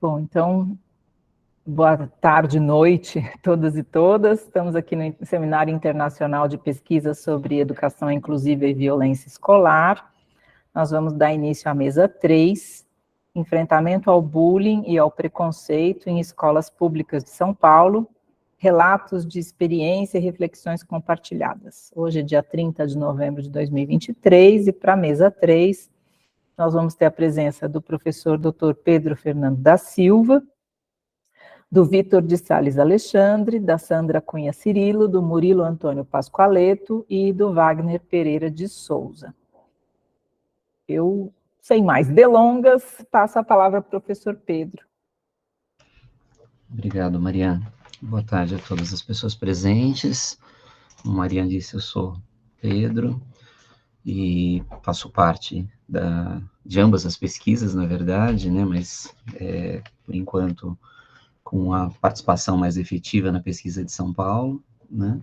Bom, então, boa tarde, noite, todas e todas. Estamos aqui no Seminário Internacional de Pesquisa sobre Educação Inclusiva e Violência Escolar. Nós vamos dar início à mesa 3, Enfrentamento ao Bullying e ao Preconceito em Escolas Públicas de São Paulo, Relatos de Experiência e Reflexões Compartilhadas. Hoje é dia 30 de novembro de 2023 e para a mesa 3, nós vamos ter a presença do professor Dr. Pedro Fernando da Silva, do Vitor de Sales Alexandre, da Sandra Cunha Cirilo, do Murilo Antônio Pascoaleto e do Wagner Pereira de Souza. Eu, sem mais delongas, passo a palavra ao professor Pedro. Obrigado, Mariana. Boa tarde a todas as pessoas presentes. Como a Mariana disse, eu sou Pedro e faço parte de ambas as pesquisas, na verdade, né, mas, por enquanto, com a participação mais efetiva na pesquisa de São Paulo, né,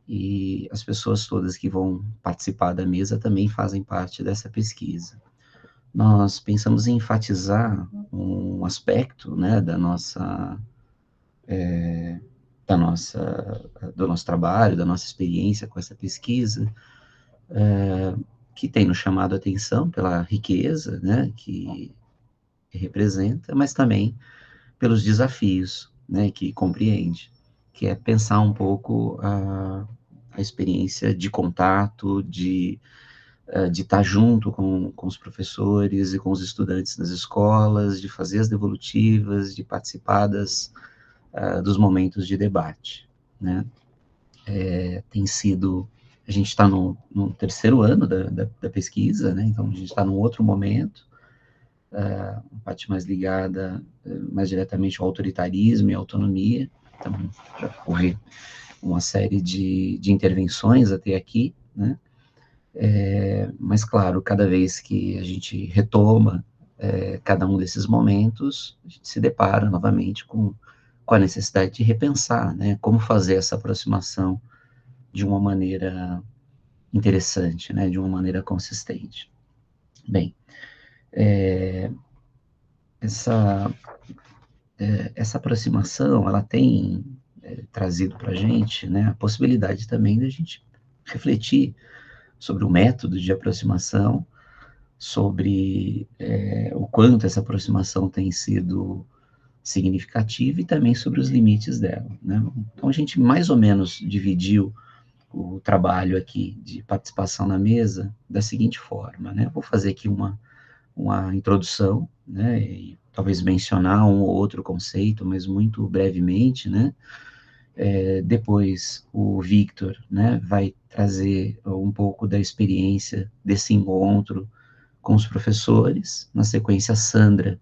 e as pessoas todas que vão participar da mesa também fazem parte dessa pesquisa. Nós pensamos em enfatizar um aspecto, né, do nosso trabalho, da nossa experiência com essa pesquisa, que tem nos chamado a atenção pela riqueza, né, que representa, mas também pelos desafios, né, que compreende, que é pensar um pouco a experiência de contato, de estar junto com os professores e com os estudantes nas escolas, de fazer as devolutivas, de participar dos momentos de debate, né? Tem sido, a gente está no terceiro ano da pesquisa, né? Então a gente está num outro momento, uma parte mais ligada, mais diretamente ao autoritarismo e autonomia. Então já houve uma série de intervenções até aqui, né? Mas claro, cada vez que a gente retoma cada um desses momentos, a gente se depara novamente com a necessidade de repensar, né, como fazer essa aproximação de uma maneira interessante, né, de uma maneira consistente. Bem, essa aproximação, ela tem trazido para a gente, né, a possibilidade também de a gente refletir sobre o método de aproximação, sobre o quanto essa aproximação tem sido significativa e também sobre os limites dela, né? Então, a gente mais ou menos dividiu o trabalho aqui de participação na mesa da seguinte forma, né? Eu vou fazer aqui uma introdução, né? E talvez mencionar um ou outro conceito, mas muito brevemente, né? Depois o Victor, né, vai trazer um pouco da experiência desse encontro com os professores. Na sequência, a Sandra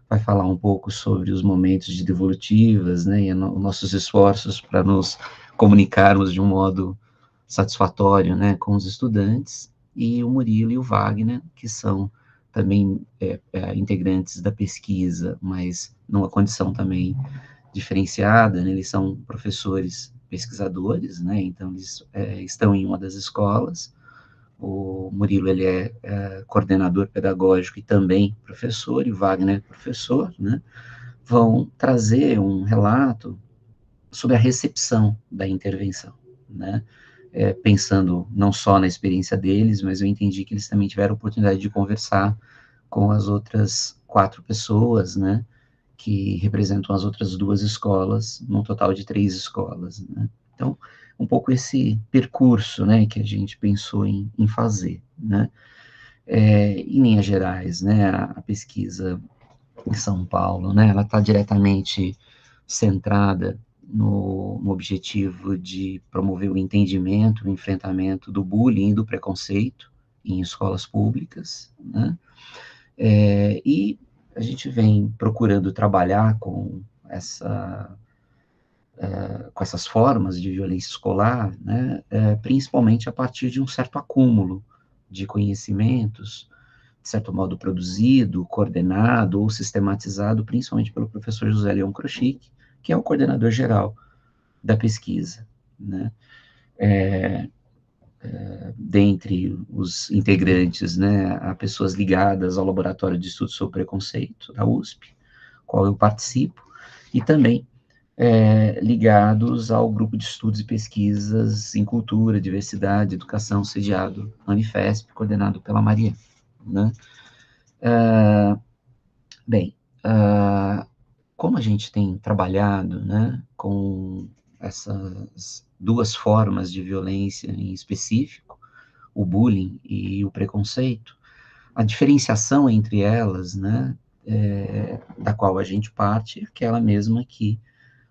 vai falar um pouco sobre os momentos de devolutivas, né, e nossos esforços para nos comunicarmos de um modo satisfatório, né, com os estudantes, e o Murilo e o Wagner, que são também integrantes da pesquisa, mas numa condição também diferenciada, né, eles são professores pesquisadores, né, então eles estão em uma das escolas. O Murilo, ele é coordenador pedagógico e também professor, e o Wagner é professor, né, vão trazer um relato sobre a recepção da intervenção, né, pensando não só na experiência deles, mas eu entendi que eles também tiveram a oportunidade de conversar com as outras 4 pessoas, né, que representam as outras 2 escolas, num total de 3 escolas, né. Então, um pouco esse percurso, né, que a gente pensou em fazer, né. Em linhas gerais, né, a pesquisa em São Paulo, né, ela está diretamente centrada no objetivo de promover o entendimento, o enfrentamento do bullying e do preconceito em escolas públicas, né, e a gente vem procurando trabalhar com essas formas de violência escolar, né, principalmente a partir de um certo acúmulo de conhecimentos, de certo modo produzido, coordenado ou sistematizado, principalmente pelo professor José Leão Kroschik, que é o coordenador geral da pesquisa, né. Dentre os integrantes, né, há pessoas ligadas ao Laboratório de Estudos sobre Preconceito, da USP, qual eu participo, e também ligados ao grupo de estudos e pesquisas em cultura, diversidade, educação, sediado na Unifesp, coordenado pela Maria, né? Bem, como a gente tem trabalhado, né, com essas duas formas de violência em específico, o bullying e o preconceito, a diferenciação entre elas, né, da qual a gente parte, é aquela mesma que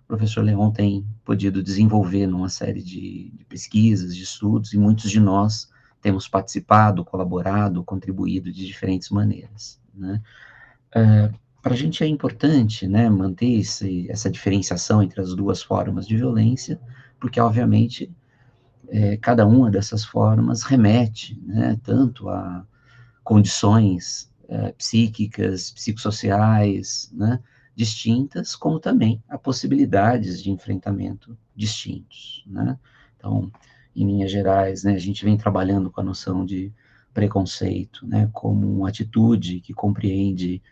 o professor Leon tem podido desenvolver numa série de pesquisas, de estudos, e muitos de nós temos participado, colaborado, contribuído de diferentes maneiras, né. Para a gente é importante, né, manter essa diferenciação entre as duas formas de violência, porque, obviamente, cada uma dessas formas remete, né, tanto a condições psíquicas, psicossociais, né, distintas, como também a possibilidades de enfrentamento distintos, né. Então, em linhas gerais, né, a gente vem trabalhando com a noção de preconceito, né, como uma atitude que compreende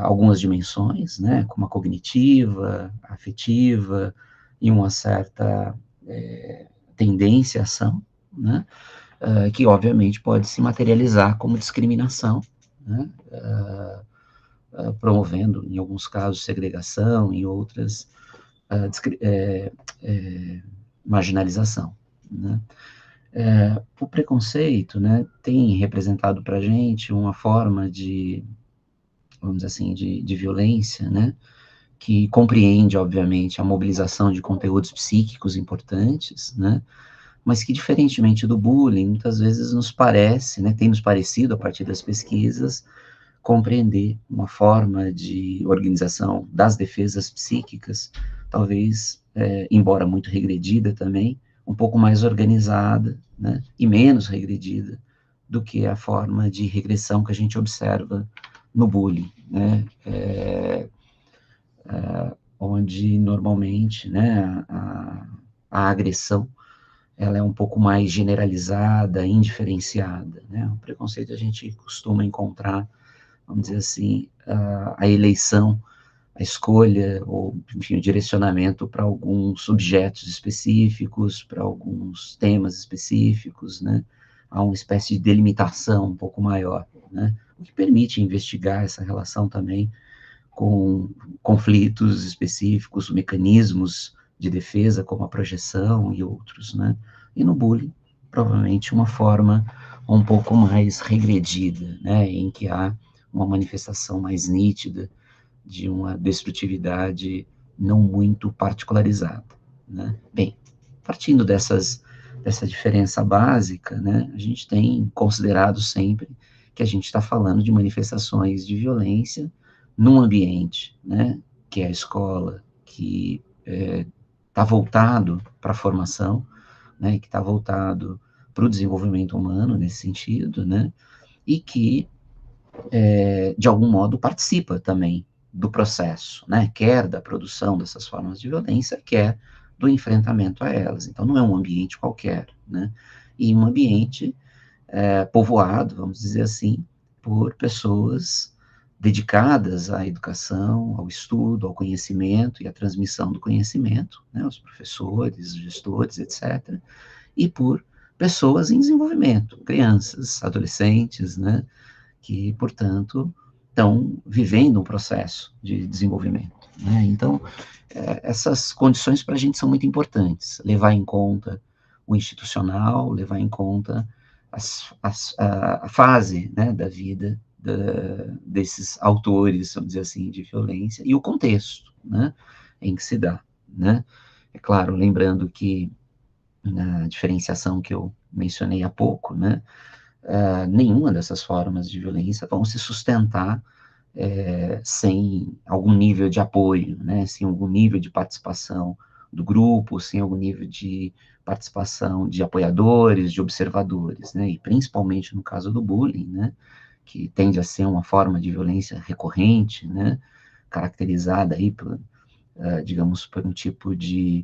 algumas dimensões, né, como a cognitiva, a afetiva, e uma certa tendência à ação, né, que obviamente pode se materializar como discriminação, né, promovendo, em alguns casos, segregação, em outras, marginalização, né. O preconceito, né, tem representado para a gente uma forma de, vamos dizer assim, de violência, né, que compreende, obviamente, a mobilização de conteúdos psíquicos importantes, né, mas que, diferentemente do bullying, muitas vezes nos parece, né, tem nos parecido, a partir das pesquisas, compreender uma forma de organização das defesas psíquicas, talvez, embora muito regredida também, um pouco mais organizada, né, e menos regredida do que a forma de regressão que a gente observa no bullying, né, onde normalmente, né, a agressão ela é um pouco mais generalizada, indiferenciada, né? O preconceito a gente costuma encontrar, vamos dizer assim, a eleição, a escolha, ou, enfim, o direcionamento para alguns objetos específicos, para alguns temas específicos, né? Há uma espécie de delimitação um pouco maior, né? O que permite investigar essa relação também com conflitos específicos, mecanismos de defesa, como a projeção e outros, né? E no bullying, provavelmente uma forma um pouco mais regredida, né? Em que há uma manifestação mais nítida de uma destrutividade não muito particularizada, né? Bem, partindo dessa diferença básica, né? A gente tem considerado sempre que a gente está falando de manifestações de violência num ambiente, né, que é a escola, que está voltado para a formação, né, que está voltado para o desenvolvimento humano nesse sentido, né, e que, de algum modo, participa também do processo, né, quer da produção dessas formas de violência, quer do enfrentamento a elas. Então, não é um ambiente qualquer, né, e um ambiente povoado, vamos dizer assim, por pessoas dedicadas à educação, ao estudo, ao conhecimento e à transmissão do conhecimento, né, os professores, gestores, etc., e por pessoas em desenvolvimento, crianças, adolescentes, né, que, portanto, estão vivendo um processo de desenvolvimento, né? Então, essas condições para a gente são muito importantes, levar em conta o institucional, levar em conta a fase, né, da vida desses autores, vamos dizer assim, de violência, e o contexto, né, em que se dá, né. É claro, lembrando que, na diferenciação que eu mencionei há pouco, né, nenhuma dessas formas de violência vão se sustentar sem algum nível de apoio, né, sem algum nível de participação do grupo, sem algum nível de participação de apoiadores, de observadores, né, e principalmente no caso do bullying, né, que tende a ser uma forma de violência recorrente, né, caracterizada aí por, digamos, por um tipo de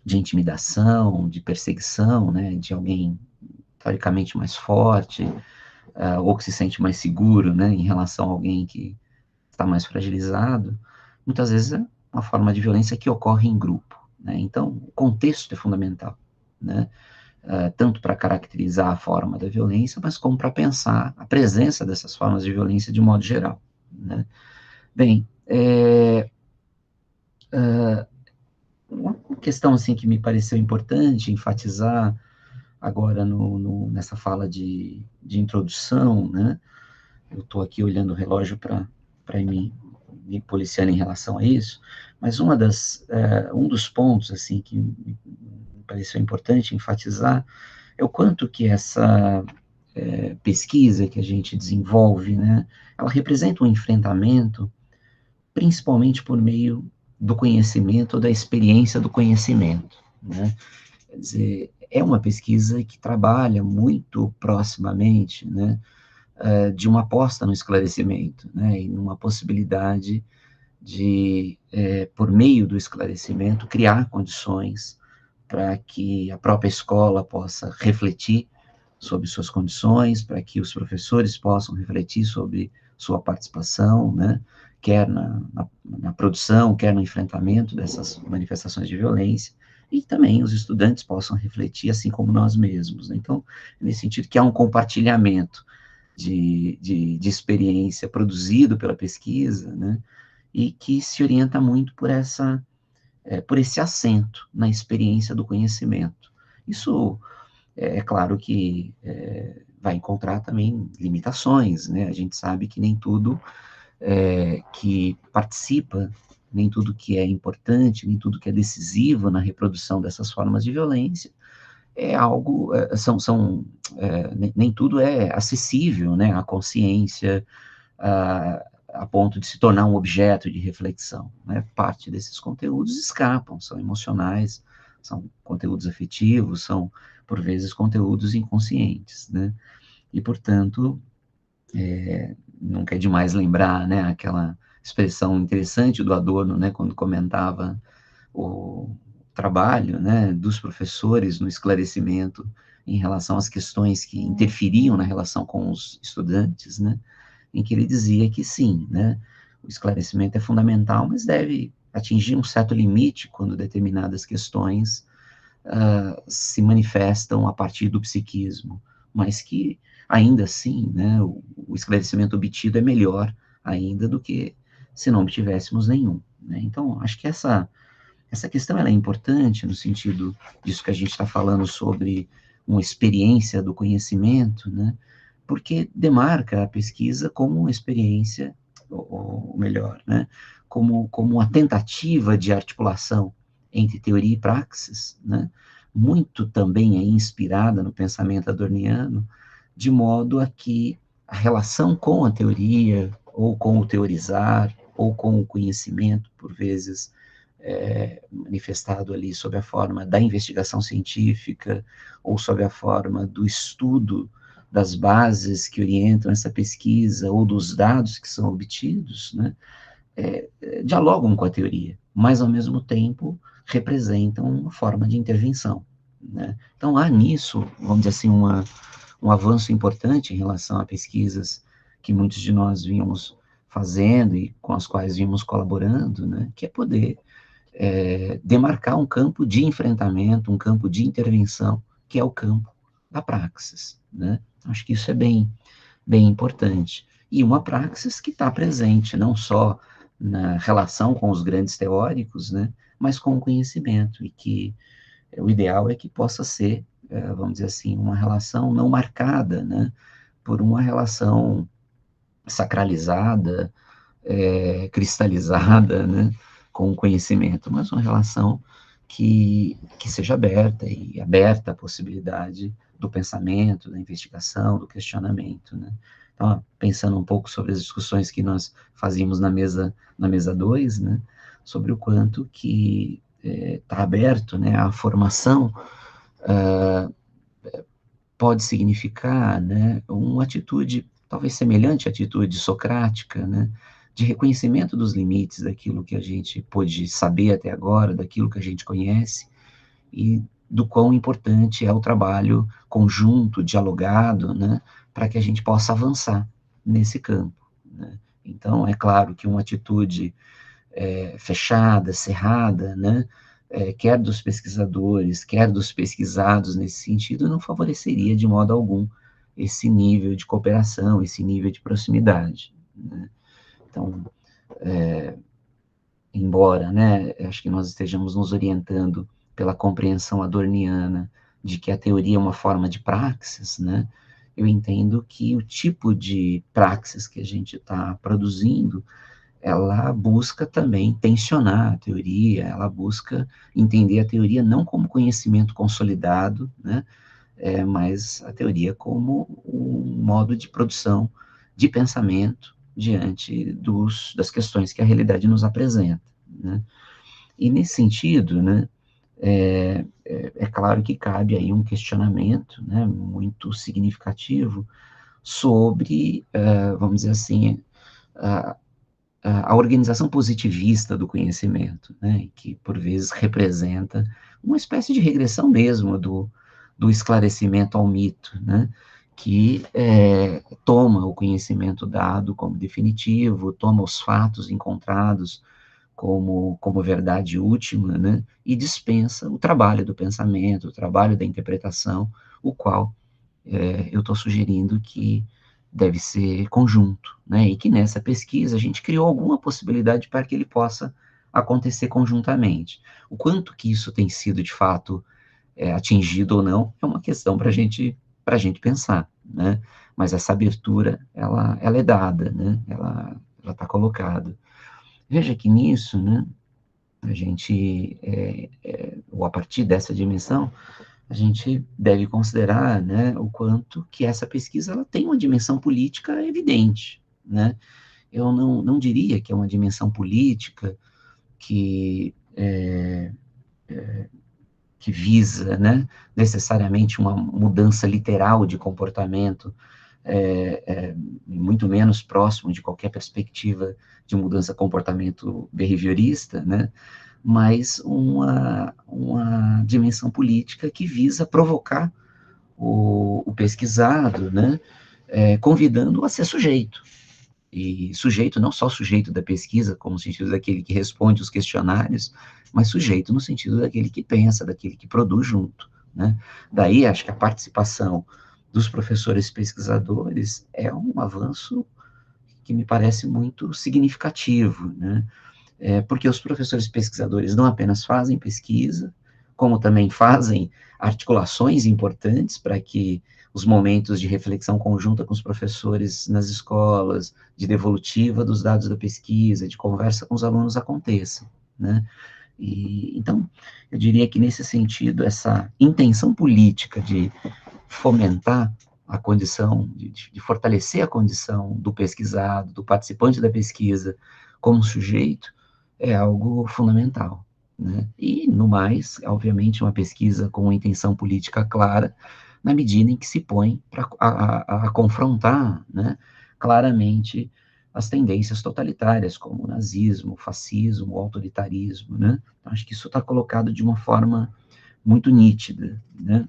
intimidação, de perseguição, né, de alguém teoricamente mais forte, ou que se sente mais seguro, né, em relação a alguém que está mais fragilizado, muitas vezes é uma forma de violência que ocorre em grupo, né? Então, o contexto é fundamental, né? Tanto para caracterizar a forma da violência, mas como para pensar a presença dessas formas de violência de modo geral, né? Bem, uma questão assim que me pareceu importante enfatizar agora nessa fala de introdução, né? Eu estou aqui olhando o relógio para me policiando em relação a isso, mas um dos pontos assim que me pareceu importante enfatizar é o quanto que essa pesquisa que a gente desenvolve, né, ela representa um enfrentamento, principalmente por meio do conhecimento, ou da experiência do conhecimento, né? Quer dizer, é uma pesquisa que trabalha muito proximamente, né, de uma aposta no esclarecimento, né, e numa possibilidade de, por meio do esclarecimento, criar condições para que a própria escola possa refletir sobre suas condições, para que os professores possam refletir sobre sua participação, né, quer na produção, quer no enfrentamento dessas manifestações de violência, e também os estudantes possam refletir, assim como nós mesmos, né? Então, nesse sentido que há um compartilhamento de experiência produzido pela pesquisa, né, e que se orienta muito por esse acento na experiência do conhecimento. Isso é claro que vai encontrar também limitações, né? A gente sabe que nem tudo que participa, nem tudo que é importante, nem tudo que é decisivo na reprodução dessas formas de violência é algo, nem tudo é acessível, né, à consciência, a ponto de se tornar um objeto de reflexão, né? Parte desses conteúdos escapam, são emocionais, são conteúdos afetivos, são, por vezes, conteúdos inconscientes, né? E, portanto, nunca é demais lembrar, né, aquela expressão interessante do Adorno, né, quando comentava o trabalho, né, dos professores no esclarecimento em relação às questões que interferiam na relação com os estudantes, né, em que ele dizia que sim, né, o esclarecimento é fundamental, mas deve atingir um certo limite quando determinadas questões se manifestam a partir do psiquismo, mas que ainda assim, né, o esclarecimento obtido é melhor ainda do que se não obtivéssemos nenhum, né? Então, acho que essa questão ela é importante no sentido disso que a gente está falando sobre uma experiência do conhecimento, né? Porque demarca a pesquisa como uma experiência, ou melhor, né? Como uma tentativa de articulação entre teoria e praxis, né? Muito também é inspirada no pensamento adorniano, de modo a que a relação com a teoria, ou com o teorizar, ou com o conhecimento, por vezes, manifestado ali sob a forma da investigação científica, ou sob a forma do estudo das bases que orientam essa pesquisa, ou dos dados que são obtidos, né, dialogam com a teoria, mas, ao mesmo tempo, representam uma forma de intervenção, né? Então, há nisso, vamos dizer assim, um avanço importante em relação a pesquisas que muitos de nós vínhamos fazendo e com as quais vínhamos colaborando, né, que é poder demarcar um campo de enfrentamento, um campo de intervenção, que é o campo da praxis, né? Acho que isso é bem importante. E uma praxis que está presente não só na relação com os grandes teóricos, né, mas com o conhecimento, e que o ideal é que possa ser, vamos dizer assim, uma relação não marcada, né, por uma relação sacralizada, cristalizada, né, com o conhecimento, mas uma relação que seja aberta, e aberta à possibilidade do pensamento, da investigação, do questionamento, né. Então, pensando um pouco sobre as discussões que nós fazíamos na mesa 2, né, sobre o quanto que está aberto, né, a formação pode significar, né, uma atitude talvez semelhante à atitude socrática, né, de reconhecimento dos limites daquilo que a gente pôde saber até agora, daquilo que a gente conhece, e do quão importante é o trabalho conjunto, dialogado, né, para que a gente possa avançar nesse campo, né. Então, é claro que uma atitude fechada, cerrada, né, quer dos pesquisadores, quer dos pesquisados nesse sentido, não favoreceria de modo algum esse nível de cooperação, esse nível de proximidade, né? Então, embora, né, acho que nós estejamos nos orientando pela compreensão adorniana de que a teoria é uma forma de praxis, né, eu entendo que o tipo de praxis que a gente está produzindo, ela busca também tensionar a teoria, ela busca entender a teoria não como conhecimento consolidado, né, mas a teoria como um modo de produção de pensamento diante das questões que a realidade nos apresenta, né. E nesse sentido, né, é claro que cabe aí um questionamento, né, muito significativo sobre, vamos dizer assim, a, a organização positivista do conhecimento, né, que por vezes representa uma espécie de regressão mesmo do esclarecimento ao mito, né, que toma o conhecimento dado como definitivo, toma os fatos encontrados como verdade última, né, e dispensa o trabalho do pensamento, o trabalho da interpretação, o qual eu estou sugerindo que deve ser conjunto, né, e que nessa pesquisa a gente criou alguma possibilidade para que ele possa acontecer conjuntamente. O quanto que isso tem sido, de fato, atingido ou não, é uma questão para a gente pensar, né, mas essa abertura, ela é dada, né, ela está colocada. Veja que nisso, né, a gente, ou a partir dessa dimensão, a gente deve considerar, né, o quanto que essa pesquisa ela tem uma dimensão política evidente, né? Eu não diria que é uma dimensão política que, que visa, né, necessariamente uma mudança literal de comportamento, muito menos próximo de qualquer perspectiva de mudança de comportamento behaviorista, né? Mas uma dimensão política que visa provocar o pesquisado, né, convidando a ser sujeito. E sujeito, não só sujeito da pesquisa, como no sentido daquele que responde os questionários, mas sujeito no sentido daquele que pensa, daquele que produz junto, né? Daí, acho que a participação dos professores pesquisadores é um avanço que me parece muito significativo, né? Porque os professores pesquisadores não apenas fazem pesquisa, como também fazem articulações importantes para que os momentos de reflexão conjunta com os professores nas escolas, de devolutiva dos dados da pesquisa, de conversa com os alunos aconteçam, né? E, então, eu diria que nesse sentido, essa intenção política de fomentar a condição, de fortalecer a condição do pesquisado, do participante da pesquisa como sujeito, é algo fundamental, né? E, no mais, obviamente, uma pesquisa com uma intenção política clara, na medida em que se põe a confrontar, né, claramente as tendências totalitárias, como o nazismo, o fascismo, o autoritarismo, né? Acho que isso está colocado de uma forma muito nítida, né?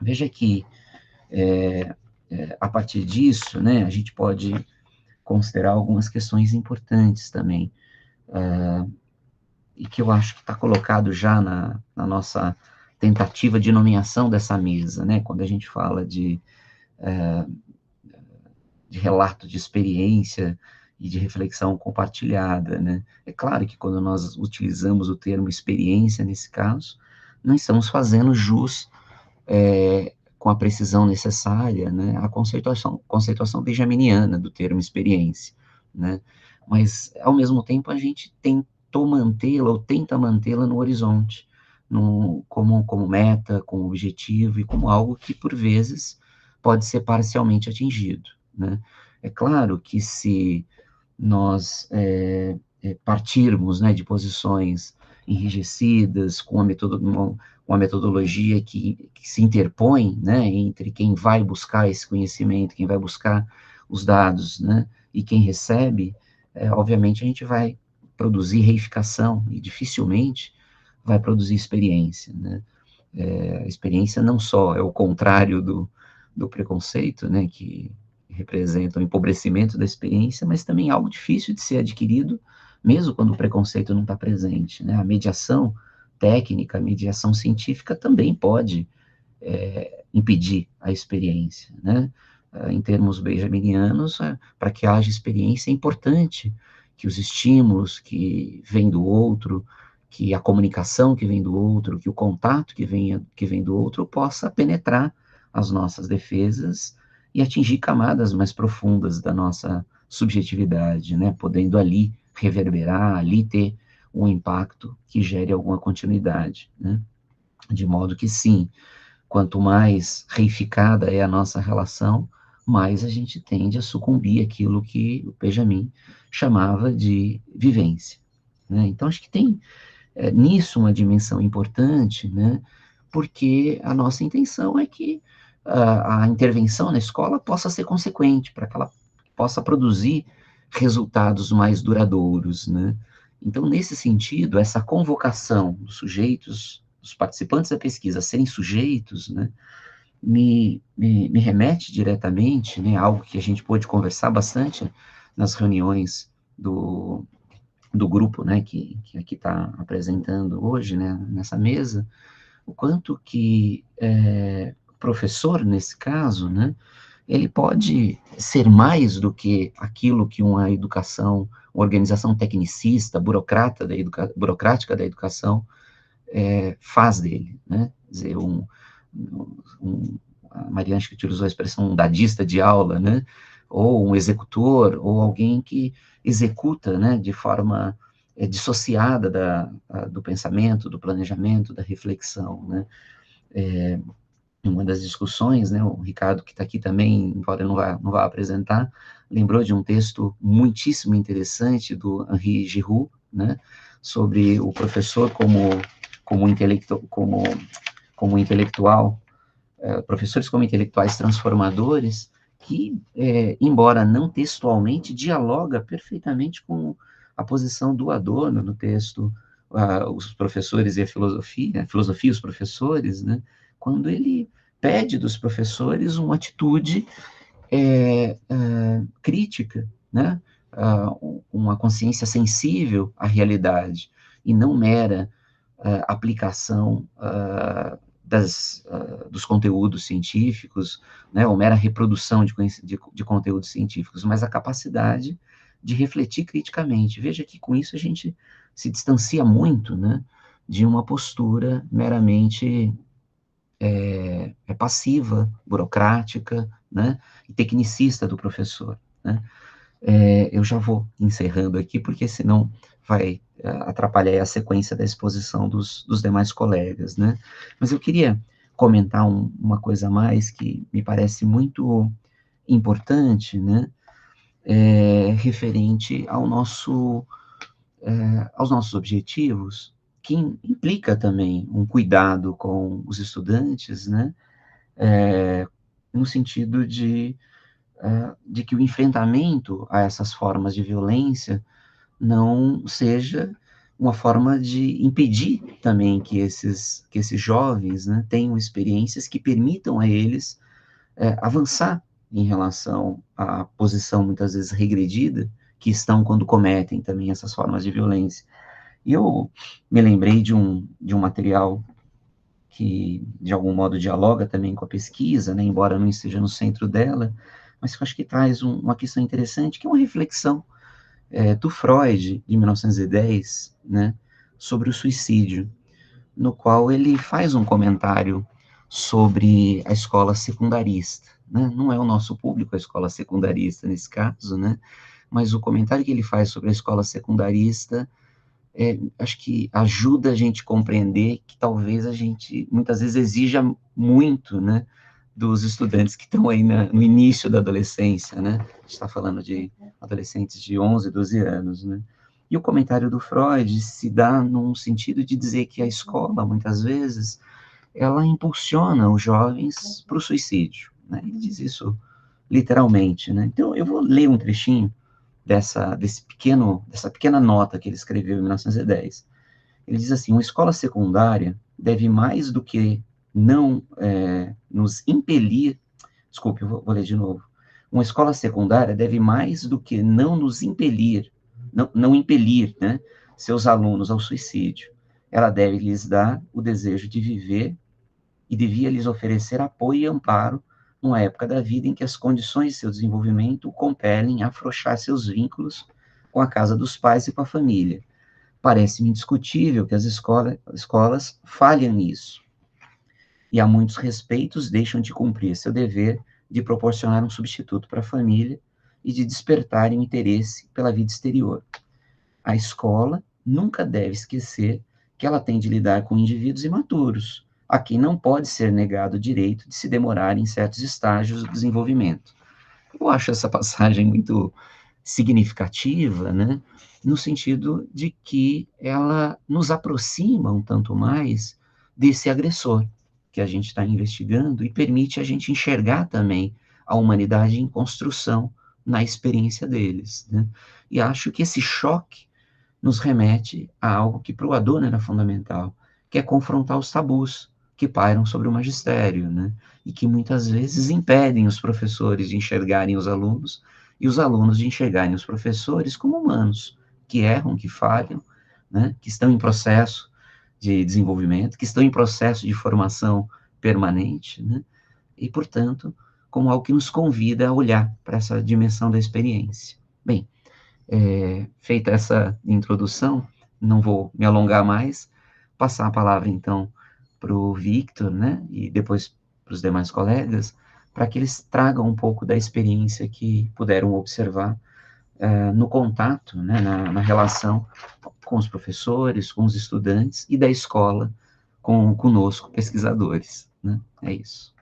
Veja que, a partir disso, né, a gente pode considerar algumas questões importantes também, e que eu acho que está colocado já na nossa tentativa de nomeação dessa mesa, né, quando a gente fala de relato de experiência e de reflexão compartilhada, né. É claro que quando nós utilizamos o termo experiência, nesse caso, não estamos fazendo jus, com a precisão necessária, né, a conceituação benjaminiana do termo experiência, né, mas, ao mesmo tempo, a gente tentou mantê-la, ou tenta mantê-la no horizonte, como meta, como objetivo e como algo que, por vezes, pode ser parcialmente atingido, né. É claro que se nós partirmos, né, de posições enrijecidas, com uma metodologia que se interpõe, né, entre quem vai buscar esse conhecimento, quem vai buscar os dados, né, e quem recebe, obviamente a gente vai produzir reificação e dificilmente vai produzir experiência, né. A experiência não só é o contrário do preconceito, né, que representam o empobrecimento da experiência, mas também algo difícil de ser adquirido, mesmo quando o preconceito não está presente, né? A mediação técnica, a mediação científica também pode impedir a experiência, né? Em termos benjaminianos, para que haja experiência é importante que os estímulos que vêm do outro, que a comunicação que vem do outro, que o contato que vem do outro possa penetrar as nossas defesas e atingir camadas mais profundas da nossa subjetividade, né? Podendo ali reverberar, ali ter um impacto que gere alguma continuidade, né? De modo que, sim, quanto mais reificada é a nossa relação, mais a gente tende a sucumbir àquilo que o Benjamin chamava de vivência, né? Então, acho que tem nisso uma dimensão importante, né? Porque a nossa intenção é que a intervenção na escola possa ser consequente, para que ela possa produzir resultados mais duradouros, né? Então, nesse sentido, essa convocação dos sujeitos, dos participantes da pesquisa a serem sujeitos, né, me remete diretamente, né, algo que a gente pôde conversar bastante nas reuniões do grupo, né, que aqui está apresentando hoje, né, nessa mesa, o quanto que o professor, nesse caso, né, ele pode ser mais do que aquilo que uma educação, uma organização tecnicista, burocrática da educação faz dele, né? Quer dizer, a Mariana acho que utilizou a expressão um dadista de aula, né? Ou um executor, ou alguém que executa, né, de forma dissociada do pensamento, do planejamento, da reflexão, né? Uma das discussões, né, o Ricardo, que está aqui também, embora não vá apresentar, lembrou de um texto muitíssimo interessante do Henri Giroux, né, sobre o professor como intelectual, professores como intelectuais transformadores, que, embora não textualmente, dialoga perfeitamente com a posição do Adorno no texto, os professores e a filosofia e os professores, né, quando ele pede dos professores uma atitude crítica, né, uma consciência sensível à realidade, e não mera aplicação dos conteúdos científicos, né, ou mera reprodução de conteúdos científicos, mas a capacidade de refletir criticamente. Veja que com isso a gente se distancia muito, né, de uma postura meramente passiva, burocrática, né, e tecnicista do professor, né. Eu já vou encerrando aqui, porque senão vai atrapalhar a sequência da exposição dos demais colegas, né? Mas eu queria comentar uma coisa a mais que me parece muito importante, né? Referente aos nossos objetivos, que implica também um cuidado com os estudantes, né? No sentido de que o enfrentamento a essas formas de violência não seja uma forma de impedir também que esses jovens, né, tenham experiências que permitam a eles avançar em relação à posição muitas vezes regredida que estão quando cometem também essas formas de violência. E eu me lembrei de um material que, de algum modo, dialoga também com a pesquisa, né, embora não esteja no centro dela, mas que eu acho que traz uma questão interessante, que é uma reflexão do Freud, de 1910, né, sobre o suicídio, no qual ele faz um comentário sobre a escola secundarista, né? Não é o nosso público a escola secundarista nesse caso, né? Mas o comentário que ele faz sobre a escola secundarista acho que ajuda a gente a compreender que talvez a gente, muitas vezes, exija muito, né, dos estudantes que estão aí no início da adolescência, né? A gente está falando de adolescentes de 11, 12 anos, né? E o comentário do Freud se dá num sentido de dizer que a escola, muitas vezes, ela impulsiona os jovens para o suicídio, né? Ele diz isso literalmente, né? Então, eu vou ler um trechinho dessa pequena nota que ele escreveu em 1910. Ele diz assim: uma escola secundária deve mais do que não nos impelir, desculpe, eu vou ler de novo. Uma escola secundária deve mais do que não nos impelir, não impelir, né, seus alunos ao suicídio. Ela deve lhes dar o desejo de viver e devia lhes oferecer apoio e amparo numa época da vida em que as condições de seu desenvolvimento o compelem a afrouxar seus vínculos com a casa dos pais e com a família. Parece-me indiscutível que as escolas falham nisso, e a muitos respeitos deixam de cumprir seu dever de proporcionar um substituto para a família e de despertarem o interesse pela vida exterior. A escola nunca deve esquecer que ela tem de lidar com indivíduos imaturos, a quem não pode ser negado o direito de se demorar em certos estágios do desenvolvimento. Eu acho essa passagem muito significativa, né, no sentido de que ela nos aproxima um tanto mais desse agressor que a gente está investigando e permite a gente enxergar também a humanidade em construção na experiência deles, né? E acho que esse choque nos remete a algo que para o Adorno era fundamental, que é confrontar os tabus que pairam sobre o magistério, né? E que muitas vezes impedem os professores de enxergarem os alunos e os alunos de enxergarem os professores como humanos, que erram, que falham, né? Que estão em processo de desenvolvimento, que estão em processo de formação permanente, né? E, portanto, como algo que nos convida a olhar para essa dimensão da experiência. Bem, feita essa introdução, não vou me alongar mais, passar a palavra, então, para o Victor, né, e depois para os demais colegas, para que eles tragam um pouco da experiência que puderam observar no contato, né, na relação com os professores, com os estudantes e da escola conosco, pesquisadores, né? É isso.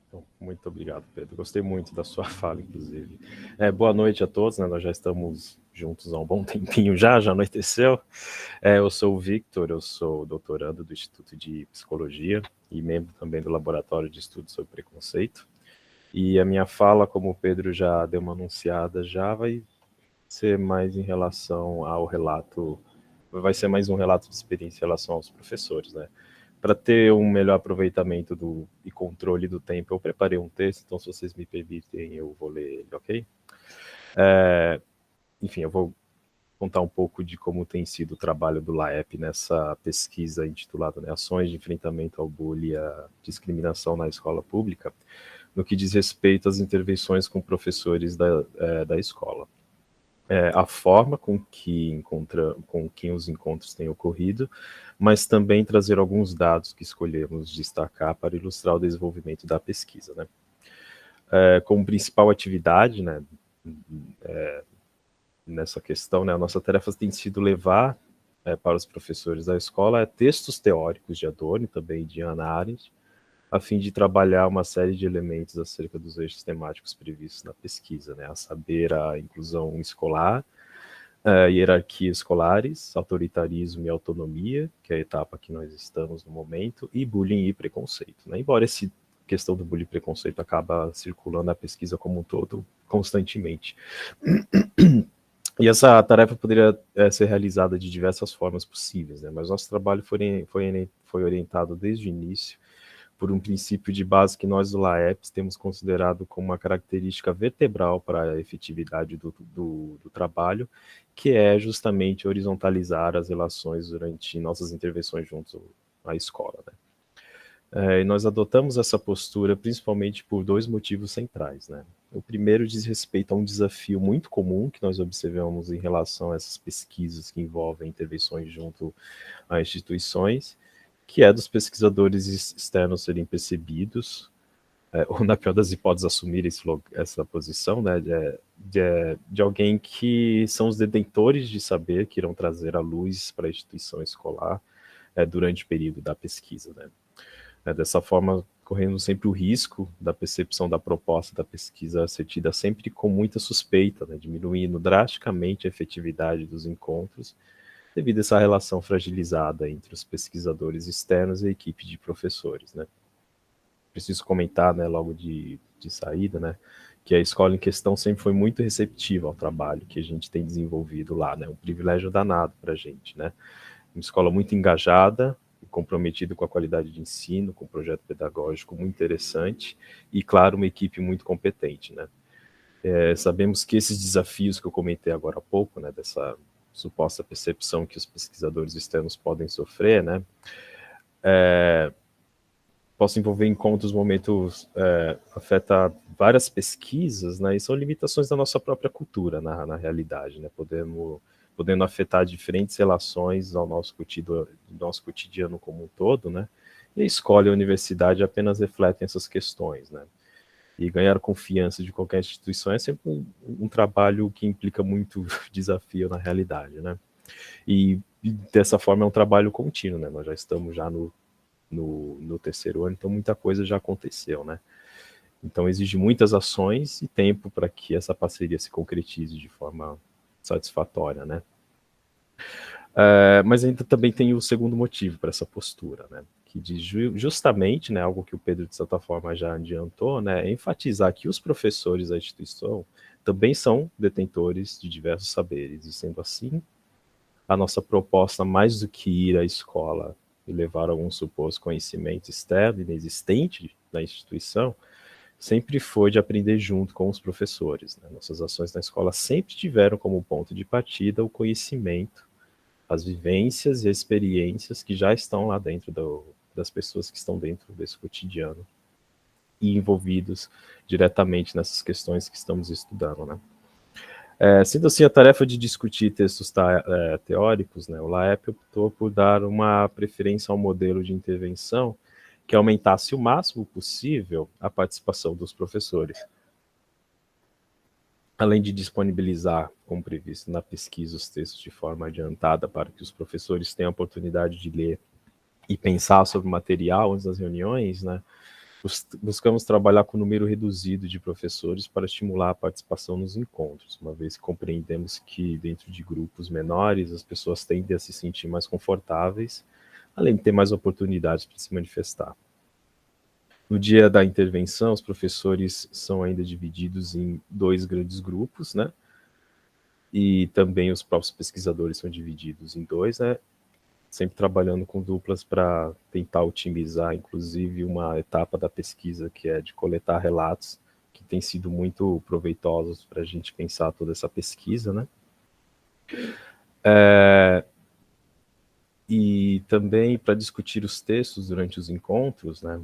Então, muito obrigado, Pedro. Gostei muito da sua fala, inclusive. Boa noite a todos, né? Nós já estamos juntos há um bom tempinho já anoiteceu. Eu sou o Victor, eu sou doutorando do Instituto de Psicologia e membro também do Laboratório de Estudos sobre Preconceito. E a minha fala, como o Pedro já deu uma anunciada, já vai ser mais em relação ao relato, vai ser mais um relato de experiência em relação aos professores, né? Para ter um melhor aproveitamento e controle do tempo, eu preparei um texto, então se vocês me permitem, eu vou ler ele, ok? Enfim, eu vou contar um pouco de como tem sido o trabalho do LAEP nessa pesquisa intitulada, né, Ações de Enfrentamento ao Bullying e à Discriminação na Escola Pública, no que diz respeito às intervenções com professores da escola. A forma com que os encontros têm ocorrido, mas também trazer alguns dados que escolhemos destacar para ilustrar o desenvolvimento da pesquisa, né? Como principal atividade, né, nessa questão, né, a nossa tarefa tem sido levar para os professores da escola textos teóricos de Adorno e também de Hannah Arendt, a fim de trabalhar uma série de elementos acerca dos eixos temáticos previstos na pesquisa, né, a saber, a inclusão escolar, hierarquias escolares, autoritarismo e autonomia, que é a etapa que nós estamos no momento, e bullying e preconceito, né? Embora essa questão do bullying e preconceito acaba circulando na pesquisa como um todo, constantemente. E essa tarefa poderia ser realizada de diversas formas possíveis, né? Mas nosso trabalho foi orientado desde o início por um princípio de base que nós do LAEPS temos considerado como uma característica vertebral para a efetividade do trabalho, que é justamente horizontalizar as relações durante nossas intervenções junto à escola, né? E nós adotamos essa postura principalmente por dois motivos centrais, né? O primeiro diz respeito a um desafio muito comum que nós observamos em relação a essas pesquisas que envolvem intervenções junto a instituições, que é dos pesquisadores externos serem percebidos, ou na pior das hipóteses assumir essa posição, né, de alguém que são os detentores de saber que irão trazer a luz para a instituição escolar durante o período da pesquisa, né. Dessa forma, correndo sempre o risco da percepção da proposta da pesquisa ser tida sempre com muita suspeita, né, diminuindo drasticamente a efetividade dos encontros, devido a essa relação fragilizada entre os pesquisadores externos e a equipe de professores, né. Preciso comentar, né, logo de saída, né, que a escola em questão sempre foi muito receptiva ao trabalho que a gente tem desenvolvido lá, né, um privilégio danado para a gente, né. Uma escola muito engajada, comprometido com a qualidade de ensino, com um projeto pedagógico muito interessante e, claro, uma equipe muito competente, né? Sabemos que esses desafios que eu comentei agora há pouco, né, dessa suposta percepção que os pesquisadores externos podem sofrer, né, posso envolver encontros, momentos, afeta várias pesquisas, né, e são limitações da nossa própria cultura, na realidade, né, podendo afetar diferentes relações ao nosso cotidiano como um todo, né, e a escola e a universidade apenas refletem essas questões, né. E ganhar confiança de qualquer instituição é sempre um trabalho que implica muito desafio na realidade, né? E dessa forma é um trabalho contínuo, né? Nós já estamos já no 3º ano, então muita coisa já aconteceu, né? Então exige muitas ações e tempo para que essa parceria se concretize de forma satisfatória, né? Mas ainda também tem o segundo motivo para essa postura, né? Que diz justamente, né, algo que o Pedro, de certa forma, já adiantou, né, é enfatizar que os professores da instituição também são detentores de diversos saberes, e sendo assim, a nossa proposta, mais do que ir à escola e levar algum suposto conhecimento externo inexistente da instituição, sempre foi de aprender junto com os professores, né? Nossas ações na escola sempre tiveram como ponto de partida o conhecimento, as vivências e experiências que já estão lá dentro das pessoas que estão dentro desse cotidiano e envolvidos diretamente nessas questões que estamos estudando, né? Sendo assim, a tarefa de discutir textos teóricos, né, o LAEP optou por dar uma preferência ao modelo de intervenção que aumentasse o máximo possível a participação dos professores, além de disponibilizar, como previsto na pesquisa, os textos de forma adiantada para que os professores tenham a oportunidade de ler e pensar sobre o material antes das reuniões, né, buscamos trabalhar com um número reduzido de professores para estimular a participação nos encontros, uma vez que compreendemos que dentro de grupos menores as pessoas tendem a se sentir mais confortáveis, além de ter mais oportunidades para se manifestar. No dia da intervenção, os professores são ainda divididos em 2 grandes grupos, né? E também os próprios pesquisadores são divididos em 2, né? Sempre trabalhando com duplas para tentar otimizar, inclusive, uma etapa da pesquisa que é de coletar relatos, que tem sido muito proveitosos para a gente pensar toda essa pesquisa, né? E também para discutir os textos durante os encontros, né?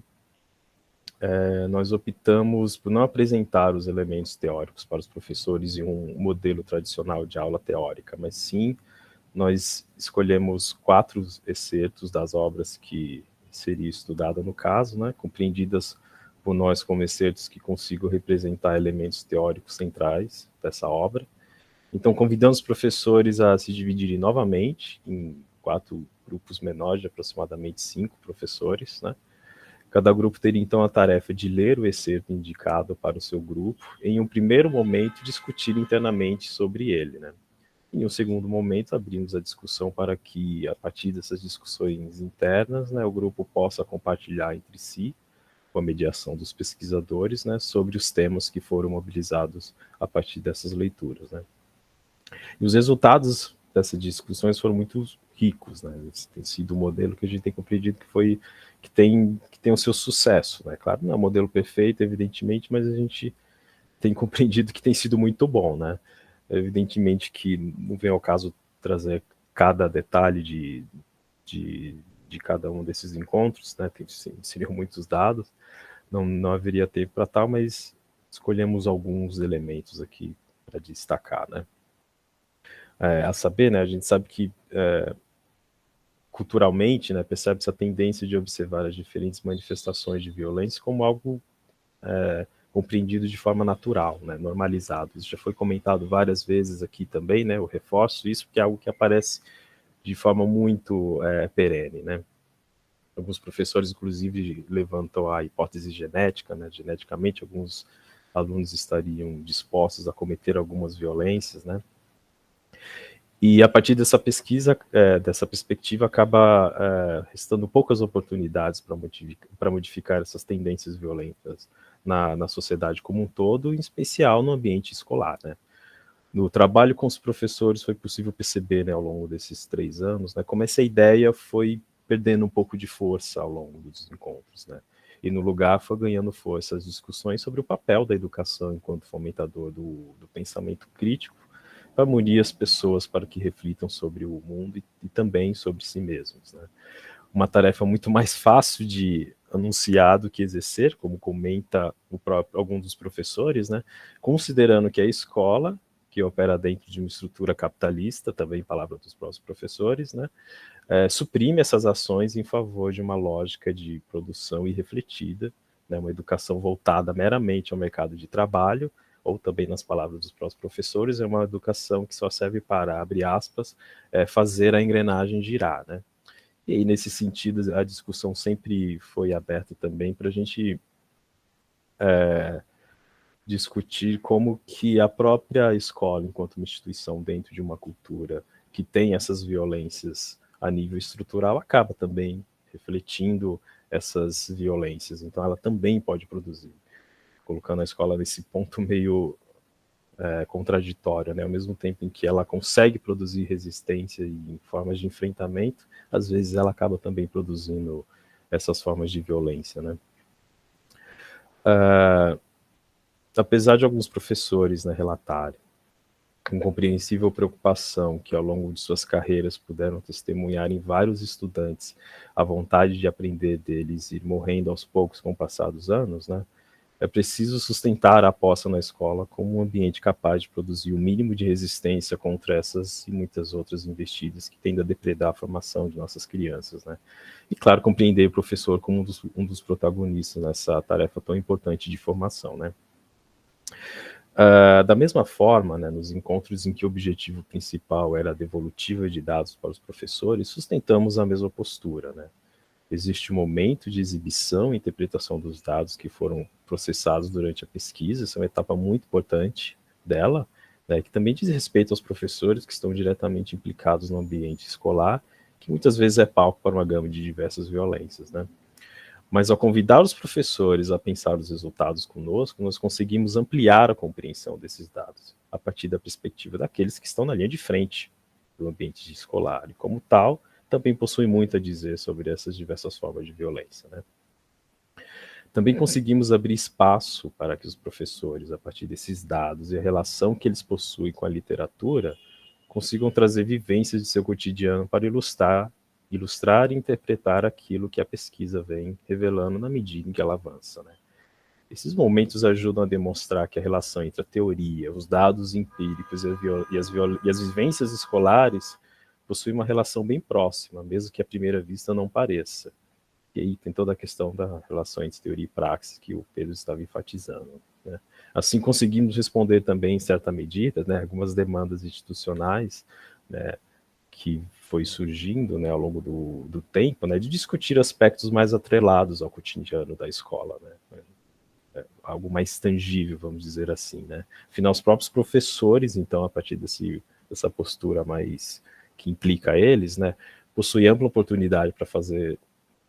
Nós optamos por não apresentar os elementos teóricos para os professores em um modelo tradicional de aula teórica, mas sim, nós escolhemos 4 excertos das obras que seria estudada no caso, né, compreendidas por nós como excertos que consigam representar elementos teóricos centrais dessa obra. Então, convidamos os professores a se dividirem novamente em 4 grupos menores, de aproximadamente 5 professores, né. Cada grupo teria, então, a tarefa de ler o excerto indicado para o seu grupo, e, em um primeiro momento, discutir internamente sobre ele, né. Em um segundo momento, abrimos a discussão para que, a partir dessas discussões internas, né, o grupo possa compartilhar entre si, com a mediação dos pesquisadores, né, sobre os temas que foram mobilizados a partir dessas leituras, né. E os resultados dessas discussões foram muito ricos, né. Esse tem sido um modelo que a gente tem compreendido que tem o seu sucesso, né. Claro, não é um modelo perfeito, evidentemente, mas a gente tem compreendido que tem sido muito bom, né. Evidentemente que não vem ao caso trazer cada detalhe de cada um desses encontros, né, seriam muitos dados, não haveria tempo para tal, mas escolhemos alguns elementos aqui para destacar, né. A saber, né, a gente sabe que culturalmente, né, percebe-se a tendência de observar as diferentes manifestações de violência como algo compreendido de forma natural, né, normalizado. Isso já foi comentado várias vezes aqui também, né, eu reforço isso porque é algo que aparece de forma muito perene, né. Alguns professores, inclusive, levantam a hipótese genética, né, geneticamente alguns alunos estariam dispostos a cometer algumas violências, né. E a partir dessa pesquisa, dessa perspectiva, acaba restando poucas oportunidades para modificar essas tendências violentas na sociedade como um todo, em especial no ambiente escolar, né. No trabalho com os professores foi possível perceber, né, ao longo desses 3 anos, né, como essa ideia foi perdendo um pouco de força ao longo dos encontros, né? E no lugar foi ganhando força as discussões sobre o papel da educação enquanto fomentador do pensamento crítico, para munir as pessoas para que reflitam sobre o mundo e também sobre si mesmos, né? Uma tarefa muito mais fácil de anunciar do que exercer, como comenta algum dos professores, né? Considerando que a escola, que opera dentro de uma estrutura capitalista, também palavra dos próprios professores, né? Suprime essas ações em favor de uma lógica de produção irrefletida, né? Uma educação voltada meramente ao mercado de trabalho, ou também nas palavras dos próprios professores, é uma educação que só serve para, abre aspas, fazer a engrenagem girar, né? E aí, nesse sentido, a discussão sempre foi aberta também para a gente discutir como que a própria escola, enquanto uma instituição dentro de uma cultura que tem essas violências a nível estrutural, acaba também refletindo essas violências. Então, ela também pode produzir, colocando a escola nesse ponto meio contraditório, né? Ao mesmo tempo em que ela consegue produzir resistência em formas de enfrentamento, às vezes ela acaba também produzindo essas formas de violência, né? Apesar de alguns professores, né, relatarem com compreensível preocupação que ao longo de suas carreiras puderam testemunhar em vários estudantes a vontade de aprender deles ir morrendo aos poucos com o passar dos anos, né? É preciso sustentar a aposta na escola como um ambiente capaz de produzir o mínimo de resistência contra essas e muitas outras investidas que tendem a depredar a formação de nossas crianças, né? E, claro, compreender o professor como um dos protagonistas nessa tarefa tão importante de formação, né? Da mesma forma, né, nos encontros em que o objetivo principal era a devolutiva de dados para os professores, sustentamos a mesma postura, né? Existe um momento de exibição e interpretação dos dados que foram processados durante a pesquisa, essa é uma etapa muito importante dela, né, que também diz respeito aos professores que estão diretamente implicados no ambiente escolar, que muitas vezes é palco para uma gama de diversas violências, né? Mas ao convidar os professores a pensar os resultados conosco, nós conseguimos ampliar a compreensão desses dados, a partir da perspectiva daqueles que estão na linha de frente do ambiente escolar, e como tal, também possui muito a dizer sobre essas diversas formas de violência, né? Também conseguimos abrir espaço para que os professores, a partir desses dados e a relação que eles possuem com a literatura, consigam trazer vivências de seu cotidiano para ilustrar e interpretar aquilo que a pesquisa vem revelando na medida em que ela avança, né? Esses momentos ajudam a demonstrar que a relação entre a teoria, os dados empíricos e as vivências escolares possui uma relação bem próxima, mesmo que à primeira vista não pareça. E aí tem toda a questão da relação entre teoria e praxis que o Pedro estava enfatizando, né? Assim conseguimos responder também, em certa medida, né, algumas demandas institucionais, né, que foi surgindo, né, ao longo do tempo, né, de discutir aspectos mais atrelados ao cotidiano da escola, né? Algo mais tangível, vamos dizer assim, né? Afinal, os próprios professores, então, a partir dessa postura mais que implica eles, né, possuem ampla oportunidade para fazer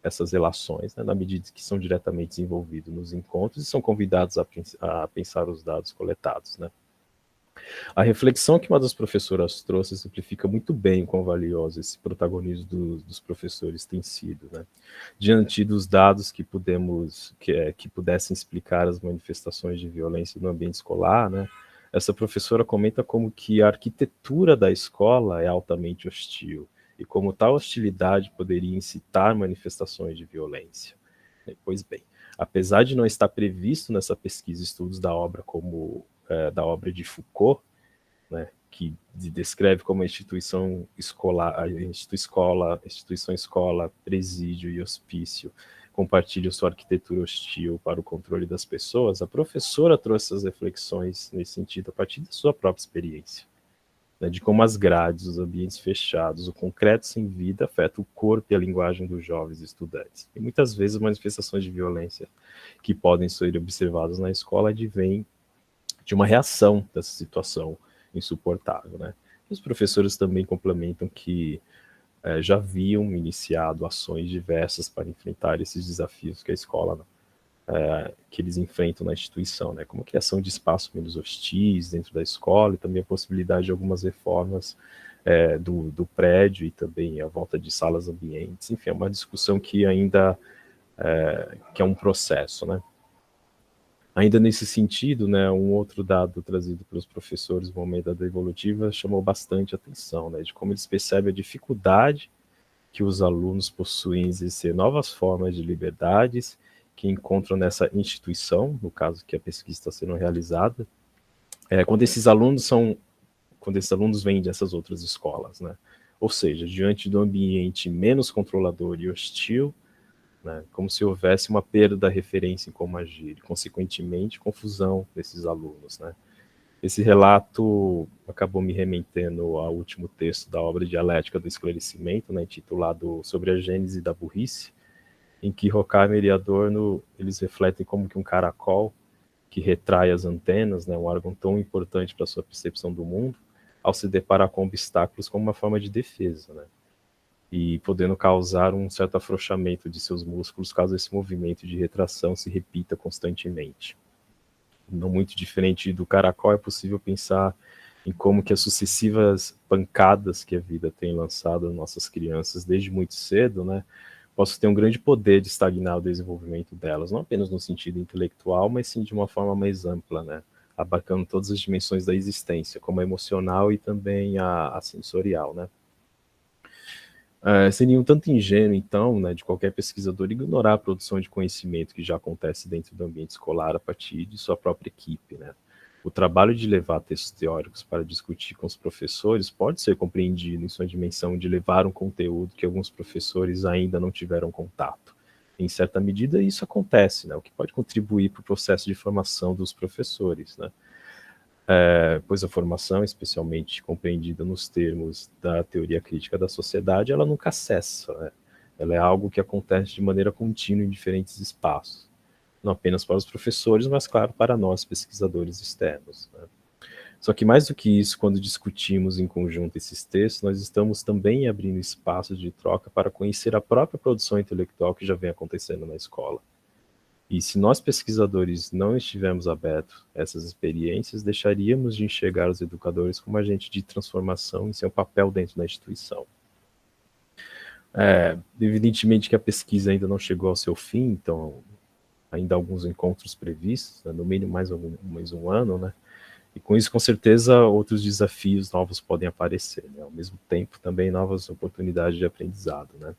essas relações, né, na medida que são diretamente envolvidos nos encontros e são convidados a pensar os dados coletados, né? A reflexão que uma das professoras trouxe simplifica muito bem o quão valioso esse protagonismo dos professores tem sido, né? Diante dos dados que pudessem explicar as manifestações de violência no ambiente escolar, né? Essa professora comenta como que a arquitetura da escola é altamente hostil e como tal hostilidade poderia incitar manifestações de violência. Pois bem, apesar de não estar previsto nessa pesquisa estudos da obra da obra de Foucault, né, que descreve como a instituição escola, presídio e hospício compartilham sua arquitetura hostil para o controle das pessoas, a professora trouxe essas reflexões nesse sentido a partir da sua própria experiência, né, de como as grades, os ambientes fechados, o concreto sem vida afeta o corpo e a linguagem dos jovens estudantes. E muitas vezes as manifestações de violência que podem ser observadas na escola advêm de uma reação dessa situação insuportável, né? Os professores também complementam que já haviam iniciado ações diversas para enfrentar esses desafios que a escola, que eles enfrentam na instituição, né? Como a criação de espaços menos hostis dentro da escola e também a possibilidade de algumas reformas do prédio e também a volta de salas ambientes. Enfim, é uma discussão que ainda que é um processo, né? Ainda nesse sentido, né, um outro dado trazido pelos professores no momento da evolutiva chamou bastante atenção, né, de como eles percebem a dificuldade que os alunos possuem em exercer novas formas de liberdades que encontram nessa instituição, no caso que a pesquisa está sendo realizada, quando esses alunos vêm dessas outras escolas, né? Ou seja, diante do ambiente menos controlador e hostil, né, como se houvesse uma perda da referência em como agir, e, consequentemente, confusão desses alunos, né? Esse relato acabou me remetendo ao último texto da obra Dialética do Esclarecimento, né, intitulado Sobre a Gênese da Burrice, em que Horkheimer e Adorno eles refletem como que um caracol que retrai as antenas, né, um órgão tão importante para a sua percepção do mundo, ao se deparar com obstáculos como uma forma de defesa, né? E podendo causar um certo afrouxamento de seus músculos caso esse movimento de retração se repita constantemente. Não muito diferente do caracol, é possível pensar em como que as sucessivas pancadas que a vida tem lançado às nossas crianças desde muito cedo, né, possam ter um grande poder de estagnar o desenvolvimento delas, não apenas no sentido intelectual, mas sim de uma forma mais ampla, né, abarcando todas as dimensões da existência, como a emocional e também a sensorial, né. Seria um tanto ingênuo, então, né, de qualquer pesquisador ignorar a produção de conhecimento que já acontece dentro do ambiente escolar a partir de sua própria equipe, né? O trabalho de levar textos teóricos para discutir com os professores pode ser compreendido em sua dimensão de levar um conteúdo que alguns professores ainda não tiveram contato. Em certa medida, isso acontece, né, o que pode contribuir para o processo de formação dos professores, né? Pois a formação, especialmente compreendida nos termos da teoria crítica da sociedade, ela nunca cessa, né? Ela é algo que acontece de maneira contínua em diferentes espaços, não apenas para os professores, mas, claro, para nós, pesquisadores externos, né? Só que mais do que isso, quando discutimos em conjunto esses textos, nós estamos também abrindo espaços de troca para conhecer a própria produção intelectual que já vem acontecendo na escola. E se nós pesquisadores não estivermos abertos a essas experiências, deixaríamos de enxergar os educadores como agente de transformação em seu papel dentro da instituição. Evidentemente que a pesquisa ainda não chegou ao seu fim, então ainda há alguns encontros previstos, né, no mínimo mais um ano, né? E com isso, com certeza, outros desafios novos podem aparecer, né? Ao mesmo tempo, também novas oportunidades de aprendizado, né?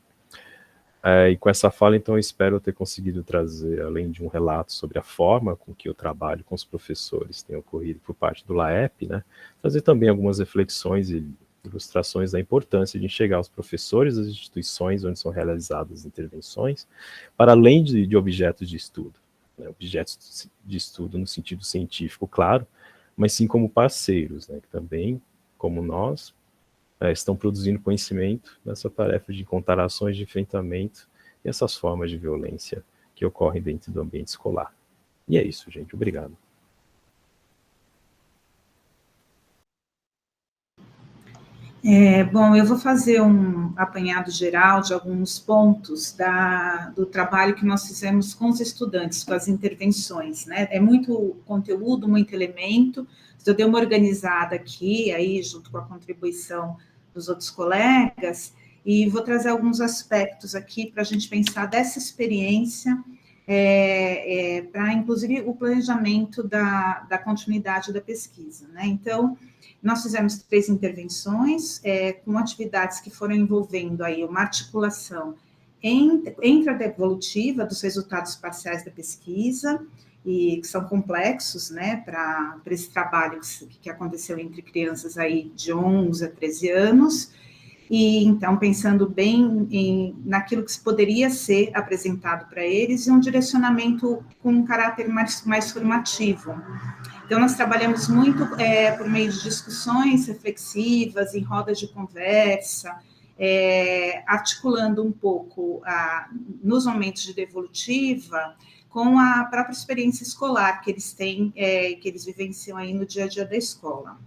E com essa fala, então, eu espero ter conseguido trazer, além de um relato sobre a forma com que o trabalho com os professores tem ocorrido por parte do LAEP, né, trazer também algumas reflexões e ilustrações da importância de enxergar os professores das instituições onde são realizadas intervenções, para além de objetos de estudo, né, objetos de estudo no sentido científico, claro, mas sim como parceiros, né, que também, como nós, estão produzindo conhecimento nessa tarefa de encontrar ações de enfrentamento e essas formas de violência que ocorrem dentro do ambiente escolar. E é isso, gente. Obrigado. Bom, eu vou fazer um apanhado geral de alguns pontos do trabalho que nós fizemos com os estudantes, com as intervenções, né? É muito conteúdo, muito elemento. Eu dei uma organizada aqui, aí, junto com a contribuição dos outros colegas, e vou trazer alguns aspectos aqui para a gente pensar dessa experiência, para, inclusive, o planejamento da continuidade da pesquisa, né? Então, nós fizemos 3 intervenções, com atividades que foram envolvendo aí uma articulação entre a devolutiva dos resultados parciais da pesquisa, e que são complexos, né, para esse trabalho que aconteceu entre crianças aí de 11 a 13 anos, e então pensando bem naquilo que poderia ser apresentado para eles e um direcionamento com um caráter mais formativo. Então, nós trabalhamos muito por meio de discussões reflexivas, em rodas de conversa, articulando um pouco nos momentos de devolutiva com a própria experiência escolar que eles têm, que eles vivenciam aí no dia a dia da escola.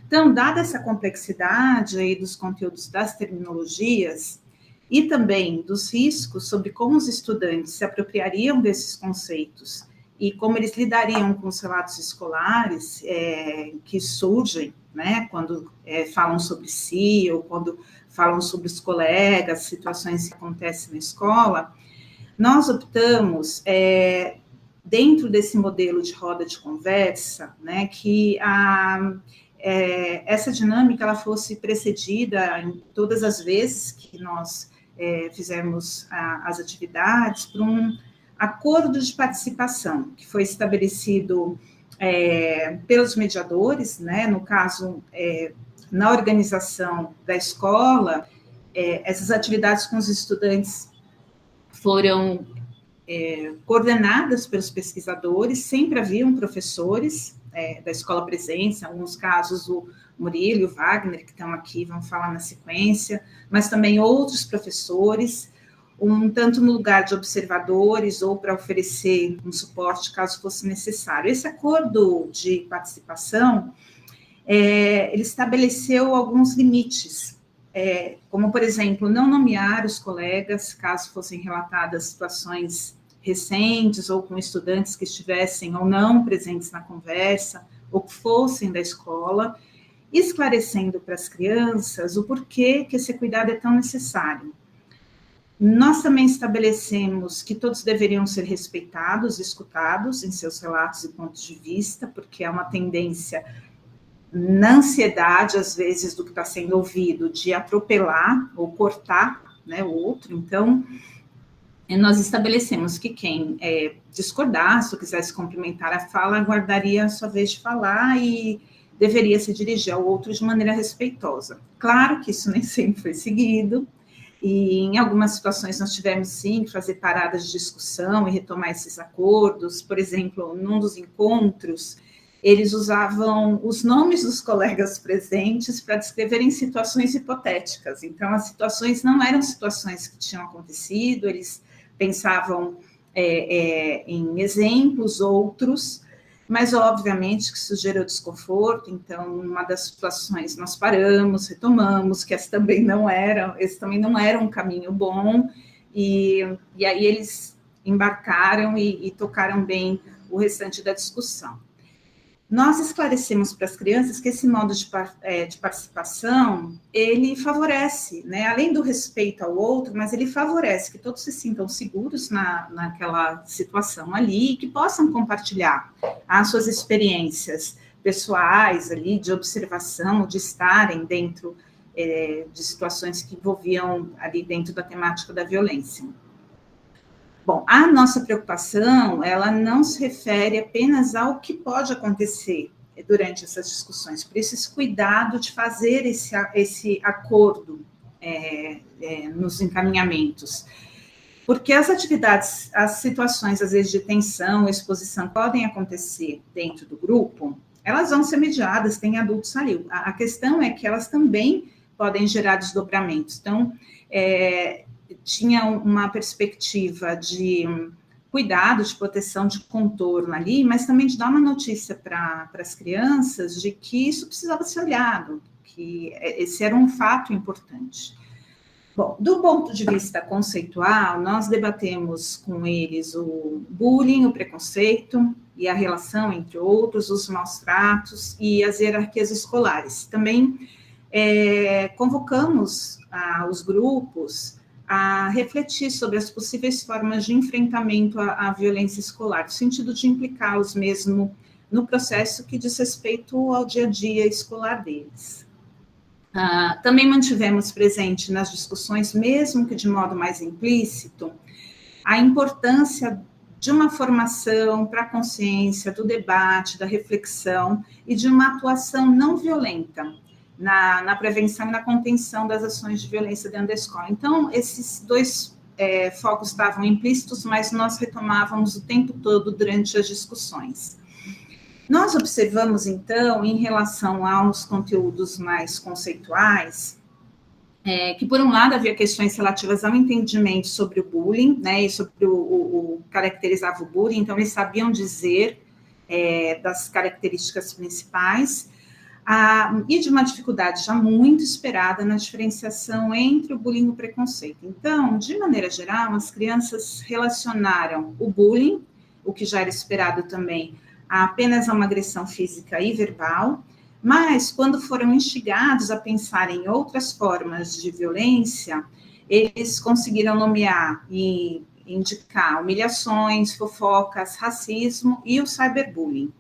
Então, dada essa complexidade aí dos conteúdos das terminologias e também dos riscos sobre como os estudantes se apropriariam desses conceitos e como eles lidariam com os relatos escolares que surgem, né, quando falam sobre si, ou quando falam sobre os colegas, situações que acontecem na escola, nós optamos, dentro desse modelo de roda de conversa, né, que essa dinâmica ela fosse precedida em todas as vezes que nós fizemos as atividades por um acordo de participação, que foi estabelecido pelos mediadores, né, no caso, na organização da escola, essas atividades com os estudantes foram coordenadas pelos pesquisadores, sempre haviam professores da escola presentes, em alguns casos o Murilo e o Wagner, que estão aqui, vão falar na sequência, mas também outros professores, tanto no lugar de observadores ou para oferecer um suporte caso fosse necessário. Esse acordo de participação, ele estabeleceu alguns limites, como, por exemplo, não nomear os colegas caso fossem relatadas situações recentes ou com estudantes que estivessem ou não presentes na conversa ou que fossem da escola, esclarecendo para as crianças o porquê que esse cuidado é tão necessário. Nós também estabelecemos que todos deveriam ser respeitados, escutados em seus relatos e pontos de vista, porque é uma tendência na ansiedade, às vezes, do que está sendo ouvido, de atropelar ou cortar, né, o outro. Então, nós estabelecemos que quem discordasse ou quisesse complementar a fala, aguardaria a sua vez de falar e deveria se dirigir ao outro de maneira respeitosa. Claro que isso nem sempre foi seguido, e em algumas situações nós tivemos, sim, que fazer paradas de discussão e retomar esses acordos. Por exemplo, num dos encontros, eles usavam os nomes dos colegas presentes para descreverem situações hipotéticas. Então, as situações não eram situações que tinham acontecido, eles pensavam em exemplos, outros, mas, obviamente, que isso gerou desconforto. Então, numa das situações, nós paramos, retomamos, que esse também não era um caminho bom, e aí eles embarcaram e tocaram bem o restante da discussão. Nós esclarecemos para as crianças que esse modo de participação, ele favorece, né, além do respeito ao outro, mas ele favorece que todos se sintam seguros naquela situação ali, e que possam compartilhar as suas experiências pessoais ali, de observação, de estarem dentro de situações que envolviam ali dentro da temática da violência. Bom, a nossa preocupação, ela não se refere apenas ao que pode acontecer durante essas discussões, por isso esse cuidado de fazer esse acordo nos encaminhamentos, porque as atividades, as situações, às vezes, de tensão, exposição, podem acontecer dentro do grupo, elas vão ser mediadas, tem adultos ali, a questão é que elas também podem gerar desdobramentos. Então, tinha uma perspectiva de cuidado, de proteção, de contorno ali, mas também de dar uma notícia para as crianças de que isso precisava ser olhado, que esse era um fato importante. Bom, do ponto de vista conceitual, nós debatemos com eles o bullying, o preconceito e a relação entre outros, os maus tratos e as hierarquias escolares. Também convocamos os grupos a refletir sobre as possíveis formas de enfrentamento à violência escolar, no sentido de implicá-los mesmo no processo que diz respeito ao dia a dia escolar deles. Também mantivemos presente nas discussões, mesmo que de modo mais implícito, a importância de uma formação para a consciência, do debate, da reflexão e de uma atuação não violenta na prevenção e na contenção das ações de violência dentro da escola. Então, esses dois focos estavam implícitos, mas nós retomávamos o tempo todo durante as discussões. Nós observamos, então, em relação aos conteúdos mais conceituais, que, por um lado, havia questões relativas ao entendimento sobre o bullying, né, e sobre o caracterizava o bullying, então, eles sabiam dizer das características principais, e de uma dificuldade já muito esperada na diferenciação entre o bullying e o preconceito. Então, de maneira geral, as crianças relacionaram o bullying, o que já era esperado também, apenas a uma agressão física e verbal, mas quando foram instigados a pensar em outras formas de violência, eles conseguiram nomear e indicar humilhações, fofocas, racismo e o cyberbullying.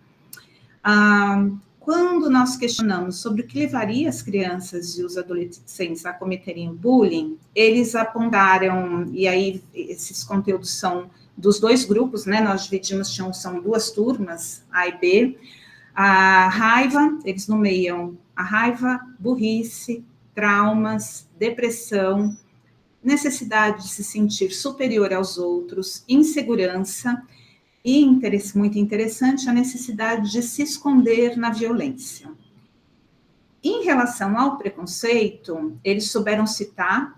Quando nós questionamos sobre o que levaria as crianças e os adolescentes a cometerem bullying, eles apontaram, e aí esses conteúdos são dos dois grupos, né? Nós dividimos, são duas turmas, A e B. A raiva, eles nomeiam a raiva, burrice, traumas, depressão, necessidade de se sentir superior aos outros, insegurança e, muito interessante, a necessidade de se esconder na violência. Em relação ao preconceito, eles souberam citar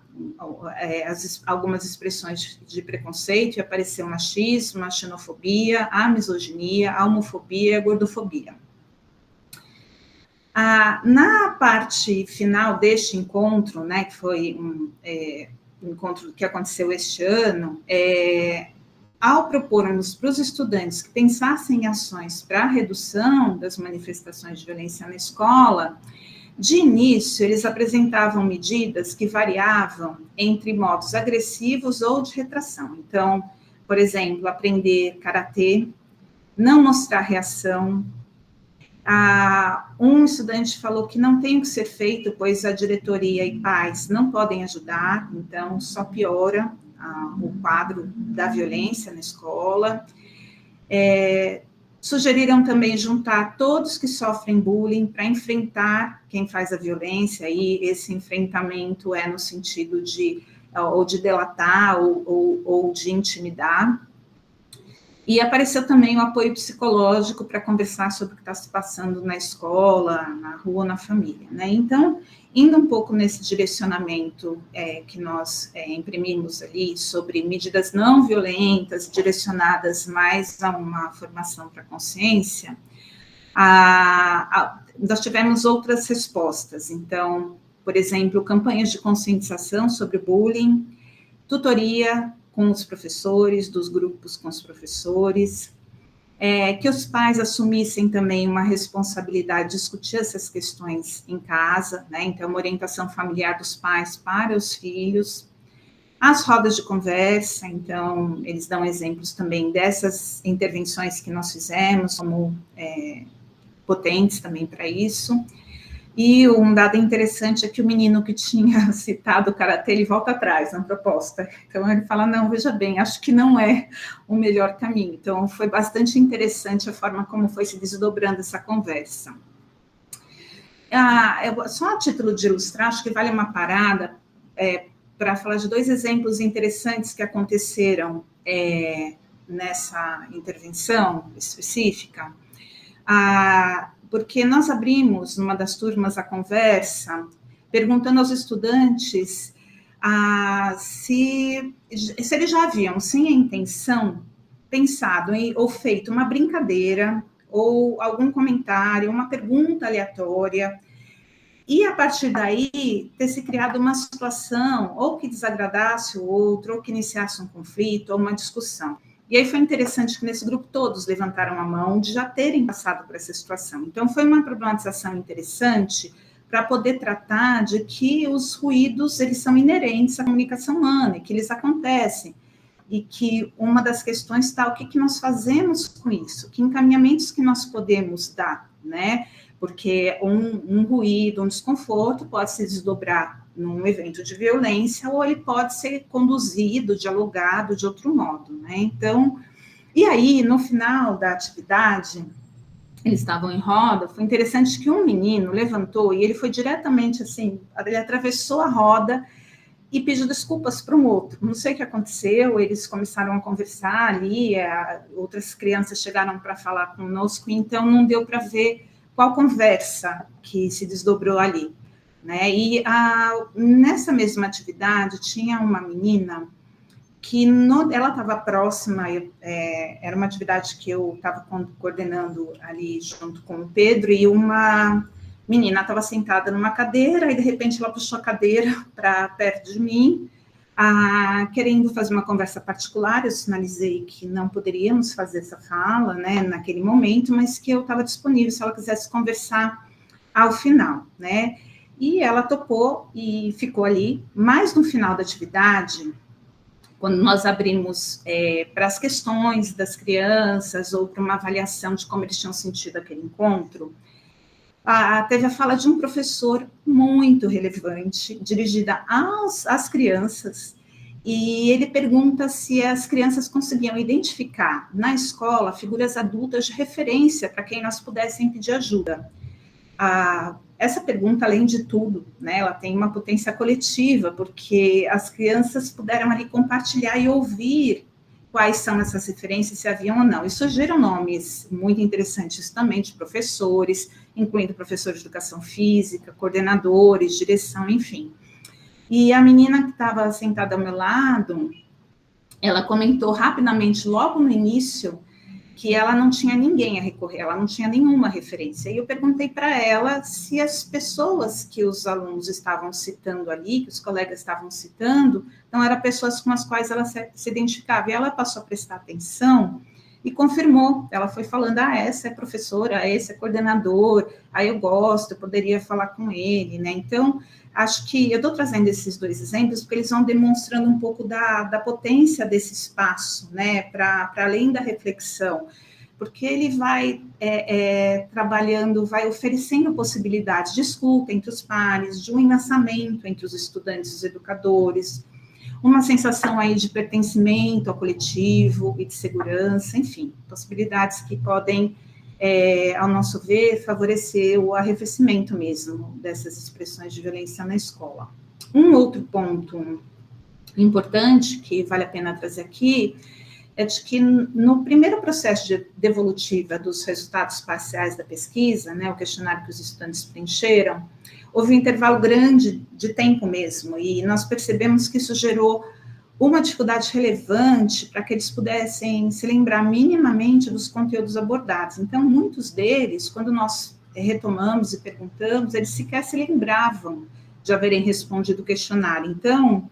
algumas expressões de preconceito, e apareceu o machismo, a xenofobia, a misoginia, a homofobia e a gordofobia. Na parte final deste encontro, né, que foi um encontro que aconteceu este ano, ao propormos para os estudantes que pensassem em ações para a redução das manifestações de violência na escola, de início, eles apresentavam medidas que variavam entre modos agressivos ou de retração. Então, por exemplo, aprender karatê, não mostrar reação. Um estudante falou que não tem o que ser feito, pois a diretoria e pais não podem ajudar, então só piora o quadro da violência na escola. Sugeriram também juntar todos que sofrem bullying para enfrentar quem faz a violência, e esse enfrentamento é no sentido de ou de delatar ou de intimidar. E apareceu também o apoio psicológico para conversar sobre o que está se passando na escola, na rua, na família, né? Então, indo um pouco nesse direcionamento que nós imprimimos ali sobre medidas não violentas, direcionadas mais a uma formação para a consciência, nós tivemos outras respostas. Então, por exemplo, campanhas de conscientização sobre bullying, tutoria com os professores, dos grupos com os professores, que os pais assumissem também uma responsabilidade de discutir essas questões em casa, né? Então, uma orientação familiar dos pais para os filhos, as rodas de conversa. Então, eles dão exemplos também dessas intervenções que nós fizemos, como potentes também para isso. E um dado interessante é que o menino que tinha citado o karatê, ele volta atrás na proposta. Então, ele fala, não, veja bem, acho que não é o melhor caminho. Então, foi bastante interessante a forma como foi se desdobrando essa conversa. Só a título de ilustrar, acho que vale uma parada para falar de dois exemplos interessantes que aconteceram nessa intervenção específica. Porque nós abrimos, numa das turmas, a conversa, perguntando aos estudantes se eles já haviam, sem a intenção, pensado ou feito uma brincadeira, ou algum comentário, uma pergunta aleatória, e, a partir daí, ter se criado uma situação, ou que desagradasse o outro, ou que iniciasse um conflito, ou uma discussão. E aí foi interessante que nesse grupo todos levantaram a mão de já terem passado por essa situação. Então, foi uma problematização interessante para poder tratar de que os ruídos, eles são inerentes à comunicação humana, e que eles acontecem. E que uma das questões está o que nós fazemos com isso, que encaminhamentos que nós podemos dar, né? Porque um ruído, um desconforto pode se desdobrar num evento de violência, ou ele pode ser conduzido, dialogado de outro modo, né? Então, e aí, no final da atividade, eles estavam em roda, foi interessante que um menino levantou, e ele foi diretamente assim, ele atravessou a roda e pediu desculpas para um outro. Não sei o que aconteceu, eles começaram a conversar ali, outras crianças chegaram para falar conosco, então não deu para ver qual conversa que se desdobrou ali, né? E nessa mesma atividade tinha uma menina que ela estava próxima, era uma atividade que eu estava coordenando ali junto com o Pedro, e uma menina estava sentada numa cadeira, e de repente ela puxou a cadeira para perto de mim, querendo fazer uma conversa particular. Eu sinalizei que não poderíamos fazer essa fala, né, naquele momento, mas que eu estava disponível se ela quisesse conversar ao final, né? E ela topou e ficou ali. Mas no final da atividade, quando nós abrimos para as questões das crianças ou para uma avaliação de como eles tinham sentido aquele encontro, teve a fala de um professor muito relevante, dirigida às crianças, e ele pergunta se as crianças conseguiam identificar na escola figuras adultas de referência para quem nós pudessem pedir ajuda. Essa pergunta, além de tudo, né, ela tem uma potência coletiva, porque as crianças puderam ali compartilhar e ouvir quais são essas referências, se haviam ou não. E surgiram nomes muito interessantes também de professores, incluindo professores de educação física, coordenadores, direção, enfim. E a menina que estava sentada ao meu lado, ela comentou rapidamente, logo no início, que ela não tinha ninguém a recorrer, ela não tinha nenhuma referência. E eu perguntei para ela se as pessoas que os alunos estavam citando ali, que os colegas estavam citando, não eram pessoas com as quais ela se identificava. E ela passou a prestar atenção e confirmou. Ela foi falando, essa é professora, esse é coordenador, eu gosto, eu poderia falar com ele, né? Então, acho que eu estou trazendo esses dois exemplos porque eles vão demonstrando um pouco da potência desse espaço, né, para além da reflexão, porque ele vai trabalhando, vai oferecendo possibilidades de escuta entre os pares, de um enlaçamento entre os estudantes e os educadores, uma sensação aí de pertencimento ao coletivo e de segurança, enfim, possibilidades que podem, ao nosso ver, favorecer o arrefecimento mesmo dessas expressões de violência na escola. Um outro ponto importante que vale a pena trazer aqui é de que no primeiro processo de devolutiva dos resultados parciais da pesquisa, né, o questionário que os estudantes preencheram, houve um intervalo grande de tempo mesmo, e nós percebemos que isso gerou uma dificuldade relevante para que eles pudessem se lembrar minimamente dos conteúdos abordados. Então, muitos deles, quando nós retomamos e perguntamos, eles sequer se lembravam de haverem respondido o questionário. Então,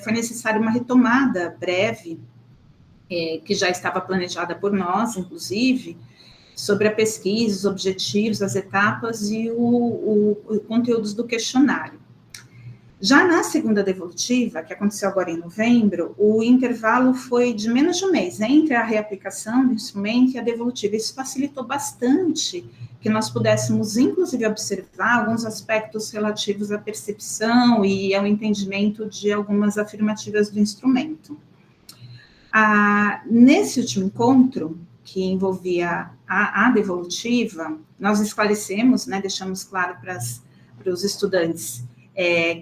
foi necessária uma retomada breve, que já estava planejada por nós, inclusive, sobre a pesquisa, os objetivos, as etapas e o conteúdos do questionário. Já na segunda devolutiva, que aconteceu agora em novembro, o intervalo foi de menos de um mês, entre a reaplicação do instrumento e a devolutiva. Isso facilitou bastante que nós pudéssemos, inclusive, observar alguns aspectos relativos à percepção e ao entendimento de algumas afirmativas do instrumento. Nesse último encontro, que envolvia a devolutiva, nós esclarecemos, né, deixamos claro para os estudantes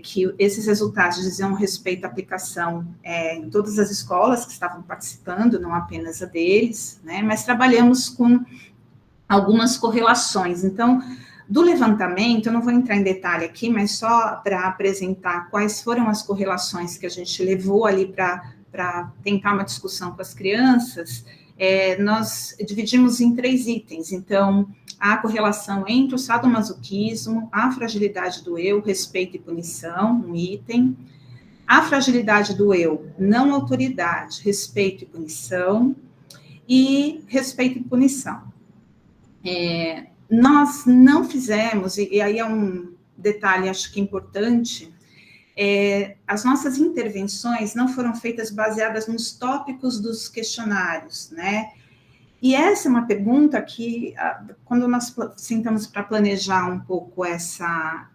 que esses resultados diziam respeito à aplicação em todas as escolas que estavam participando, não apenas a deles, né, mas trabalhamos com algumas correlações. Então, do levantamento, eu não vou entrar em detalhe aqui, mas só para apresentar quais foram as correlações que a gente levou ali para tentar uma discussão com as crianças, nós dividimos em 3 itens. Então, a correlação entre o sadomasoquismo, a fragilidade do eu, respeito e punição, um item. A fragilidade do eu, não autoridade, respeito e punição. E respeito e punição. Nós não fizemos, e aí é um detalhe, acho que importante, as nossas intervenções não foram feitas baseadas nos tópicos dos questionários, né? E essa é uma pergunta que, quando nós sentamos para planejar um pouco essa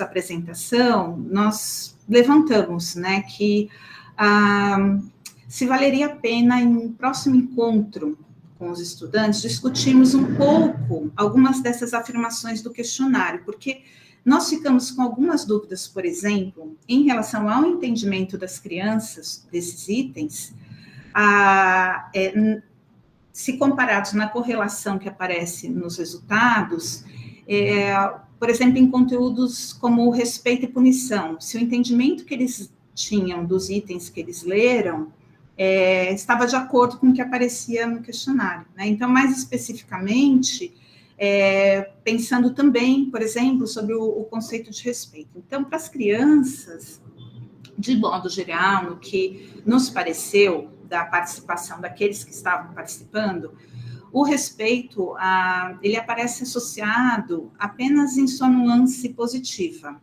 apresentação, nós levantamos, né, que se valeria a pena, em um próximo encontro com os estudantes, discutirmos um pouco algumas dessas afirmações do questionário, porque nós ficamos com algumas dúvidas, por exemplo, em relação ao entendimento das crianças desses itens, se comparados na correlação que aparece nos resultados, por exemplo, em conteúdos como respeito e punição, se o entendimento que eles tinham dos itens que eles leram estava de acordo com o que aparecia no questionário, né? Então, mais especificamente, pensando também, por exemplo, sobre o conceito de respeito. Então, para as crianças, de modo geral, no que nos pareceu da participação daqueles que estavam participando, o respeito, ele aparece associado apenas em sua nuance positiva.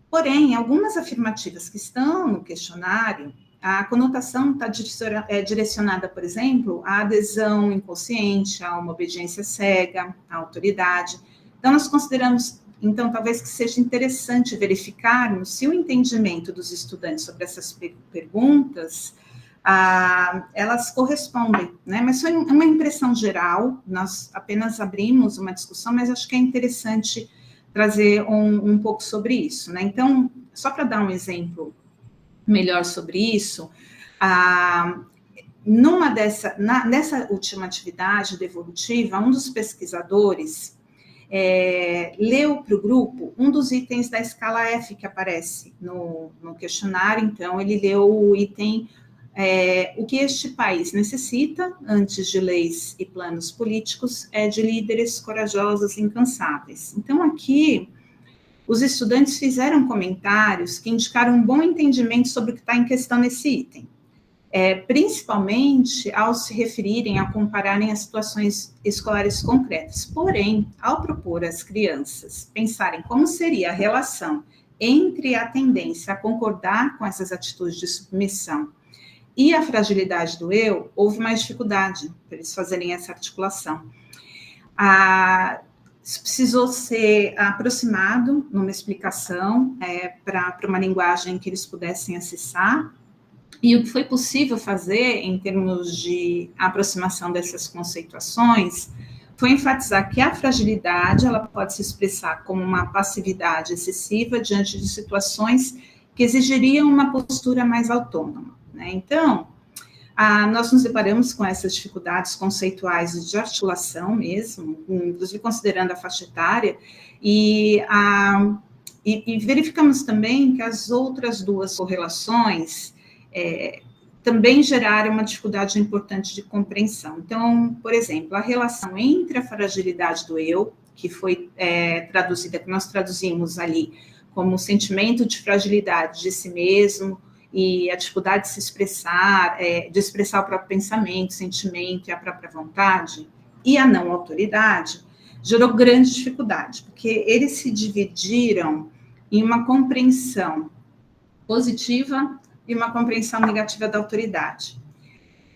Porém, algumas afirmativas que estão no questionário, a conotação está direcionada, por exemplo, à adesão inconsciente, a uma obediência cega, à autoridade. Então, nós consideramos, então, talvez que seja interessante verificarmos se o entendimento dos estudantes sobre essas perguntas, elas correspondem, né? Mas foi uma impressão geral, nós apenas abrimos uma discussão, mas acho que é interessante trazer um pouco sobre isso, né? Então, só para dar um exemplo melhor sobre isso, nessa última atividade devolutiva, um dos pesquisadores leu para o grupo um dos itens da escala F que aparece no questionário. Então, ele leu o item o que este país necessita, antes de leis e planos políticos, é de líderes corajosos e incansáveis. Então, aqui, os estudantes fizeram comentários que indicaram um bom entendimento sobre o que está em questão nesse item, principalmente ao se referirem, a compararem as situações escolares concretas. Porém, ao propor às crianças pensarem como seria a relação entre a tendência a concordar com essas atitudes de submissão e a fragilidade do eu, houve mais dificuldade para eles fazerem essa articulação. Precisou ser aproximado numa explicação para uma linguagem que eles pudessem acessar, e o que foi possível fazer em termos de aproximação dessas conceituações foi enfatizar que a fragilidade ela pode se expressar como uma passividade excessiva diante de situações que exigiriam uma postura mais autônoma, né? Então, nós nos deparamos com essas dificuldades conceituais de articulação mesmo, inclusive considerando a faixa etária, e verificamos também que as outras duas correlações também geraram uma dificuldade importante de compreensão. Então, por exemplo, a relação entre a fragilidade do eu, que foi traduzida, que nós traduzimos ali como sentimento de fragilidade de si mesmo, e a dificuldade de se expressar, de expressar o próprio pensamento, sentimento e a própria vontade, e a não autoridade, gerou grande dificuldade, porque eles se dividiram em uma compreensão positiva e uma compreensão negativa da autoridade.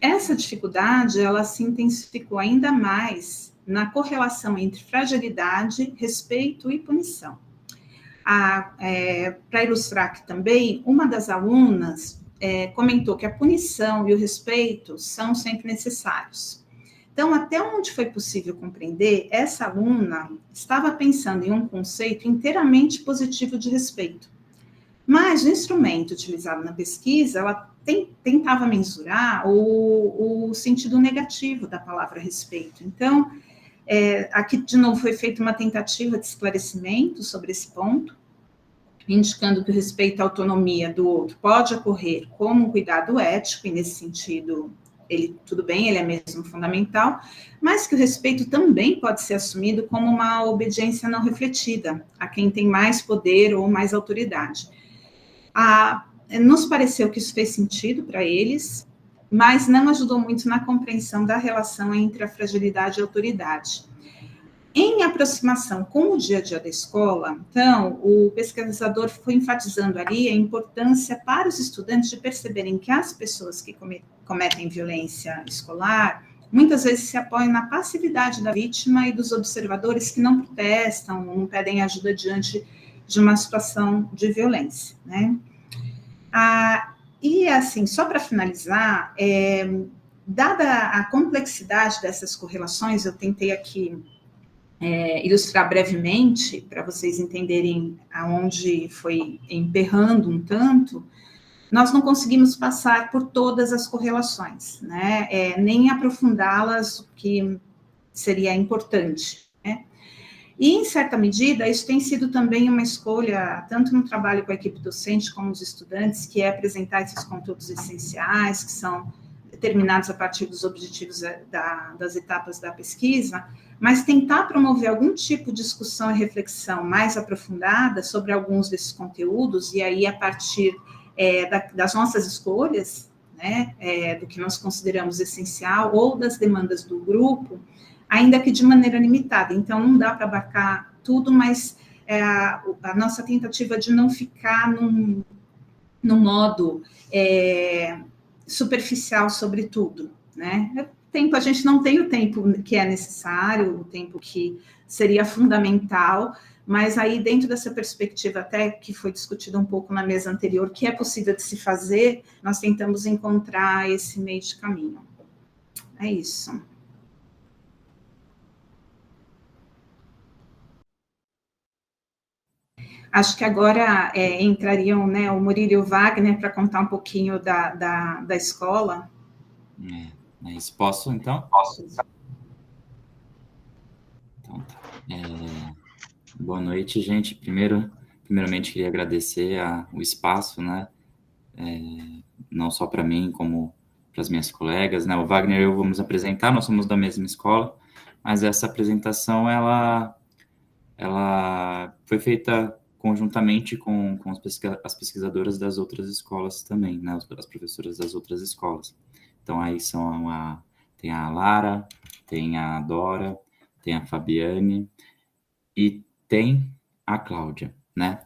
Essa dificuldade, ela se intensificou ainda mais na correlação entre fragilidade, respeito e punição. Para ilustrar aqui também, uma das alunas comentou que a punição e o respeito são sempre necessários. Então, até onde foi possível compreender, essa aluna estava pensando em um conceito inteiramente positivo de respeito. Mas o instrumento utilizado na pesquisa, ela tentava mensurar o sentido negativo da palavra respeito. Então, aqui, de novo, foi feita uma tentativa de esclarecimento sobre esse ponto, indicando que o respeito à autonomia do outro pode ocorrer como um cuidado ético, e nesse sentido, tudo bem, ele é mesmo fundamental, mas que o respeito também pode ser assumido como uma obediência não refletida, a quem tem mais poder ou mais autoridade. Nos pareceu que isso fez sentido para eles, mas não ajudou muito na compreensão da relação entre a fragilidade e a autoridade. Em aproximação com o dia a dia da escola, então, o pesquisador foi enfatizando ali a importância para os estudantes de perceberem que as pessoas que cometem violência escolar, muitas vezes se apoiam na passividade da vítima e dos observadores que não protestam, não pedem ajuda diante de uma situação de violência, né? E, assim, só para finalizar, dada a complexidade dessas correlações, eu tentei aqui ilustrar brevemente, para vocês entenderem aonde foi emperrando um tanto, nós não conseguimos passar por todas as correlações, né? Nem aprofundá-las, o que seria importante, né? E, em certa medida, isso tem sido também uma escolha, tanto no trabalho com a equipe docente como os estudantes, que é apresentar esses conteúdos essenciais, que são determinados a partir dos objetivos das etapas da pesquisa, mas tentar promover algum tipo de discussão e reflexão mais aprofundada sobre alguns desses conteúdos, e aí, a partir das nossas escolhas, né, do que nós consideramos essencial, ou das demandas do grupo, ainda que de maneira limitada. Então, não dá para abarcar tudo, mas a nossa tentativa de não ficar num modo superficial sobre tudo, né? A gente não tem o tempo que é necessário, o tempo que seria fundamental, mas aí dentro dessa perspectiva até que foi discutida um pouco na mesa anterior, que é possível de se fazer, nós tentamos encontrar esse meio de caminho. É isso. Acho que agora entrariam, né, o Murilo e o Wagner para contar um pouquinho da escola. É isso. Posso, então? Posso. Então, tá. Boa noite, gente. Primeiramente, queria agradecer o espaço, né? Não só para mim, como para as minhas colegas, né? O Wagner e eu vamos apresentar, nós somos da mesma escola, mas essa apresentação, ela foi feita conjuntamente com as pesquisadoras das outras escolas também, né? As professoras das outras escolas. Então, aí tem a Lara, tem a Dora, tem a Fabiane e tem a Cláudia, né?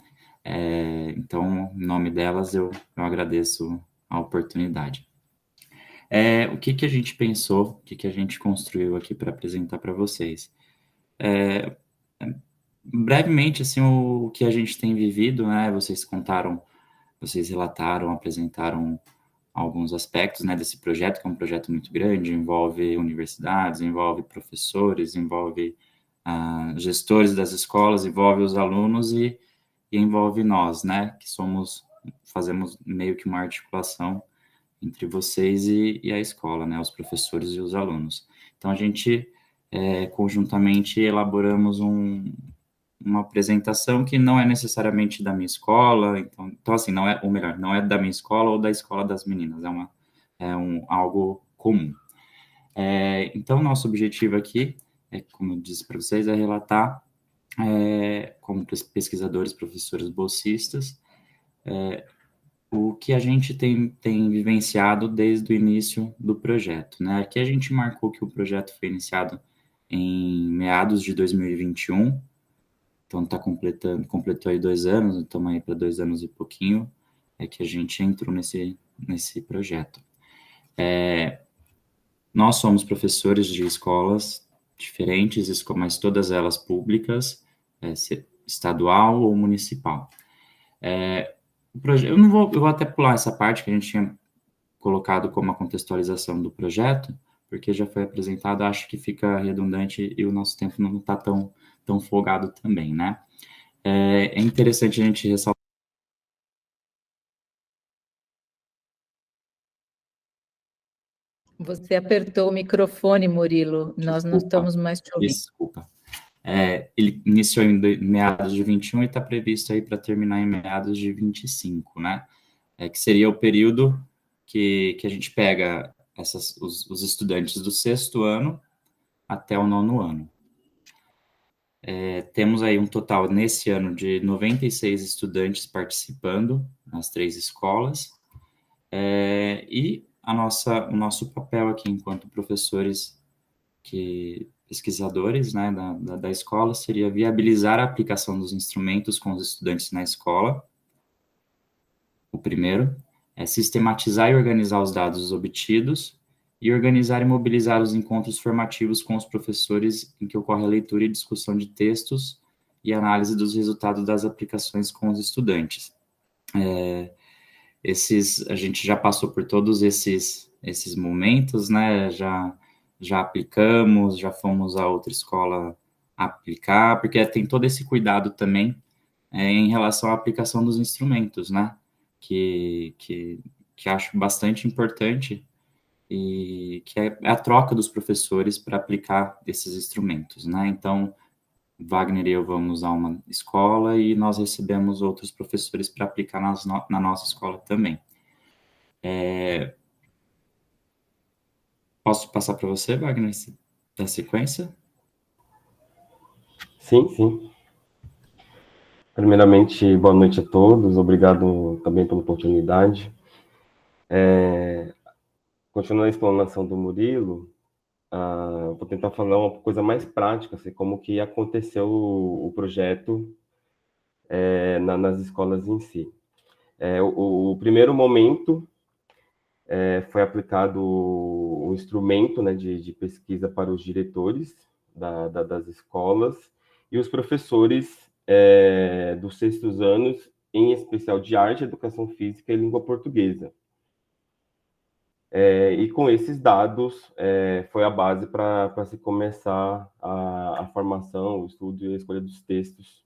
Então, em nome delas, eu agradeço a oportunidade. O que a gente pensou, o que a gente construiu aqui para apresentar para vocês? Brevemente, assim, o que a gente tem vivido, né? Vocês relataram, apresentaram alguns aspectos, né, desse projeto, que é um projeto muito grande, envolve universidades, envolve professores, envolve gestores das escolas, envolve os alunos e envolve nós, né, que fazemos meio que uma articulação entre vocês e a escola, né, os professores e os alunos. Então, a gente, conjuntamente, elaboramos uma apresentação que não é necessariamente da minha escola, então assim, não é da minha escola ou da escola das meninas, algo comum. Então, nosso objetivo aqui, como eu disse para vocês, é relatar, como pesquisadores, professores bolsistas, o que a gente tem vivenciado desde o início do projeto, né? Aqui a gente marcou que o projeto foi iniciado em meados de 2021, então completou aí 2 anos, estamos aí para 2 anos e pouquinho, que a gente entrou nesse projeto. Nós somos professores de escolas diferentes, mas todas elas públicas, estadual ou municipal. Eu vou até pular essa parte que a gente tinha colocado como a contextualização do projeto, porque já foi apresentado, acho que fica redundante e o nosso tempo não está tão folgado também, né? É interessante a gente ressaltar. Você apertou o microfone, Murilo. Nós não estamos mais te ouvindo. Desculpa. Ele iniciou em meados de 21 e está previsto aí para terminar em meados de 25, né? Que seria o período que a gente pega os estudantes do 6º ano até o 9º ano. Temos aí um total, nesse ano, de 96 estudantes participando nas 3 escolas, e o nosso papel aqui, enquanto professores, pesquisadores, né, da escola, seria viabilizar a aplicação dos instrumentos com os estudantes na escola. O primeiro é sistematizar e organizar os dados obtidos e organizar e mobilizar os encontros formativos com os professores em que ocorre a leitura e discussão de textos e análise dos resultados das aplicações com os estudantes. A gente já passou por todos esses momentos, né? Já aplicamos, já fomos a outra escola aplicar, porque tem todo esse cuidado também em relação à aplicação dos instrumentos, né? Que acho bastante importante e que é a troca dos professores para aplicar esses instrumentos, né? Então, Wagner e eu vamos a uma escola e nós recebemos outros professores para aplicar na nossa escola também. Posso passar para você, Wagner, da sequência? Sim. Primeiramente, boa noite a todos, obrigado também pela oportunidade. Continuando a explanação do Murilo, vou tentar falar uma coisa mais prática, assim, como que aconteceu o projeto nas escolas em si. O primeiro momento foi aplicado o instrumento, né, de pesquisa para os diretores das escolas e os professores dos sextos anos, em especial de arte, educação física e língua portuguesa. E com esses dados foi a base para se começar a formação, o estudo e a escolha dos textos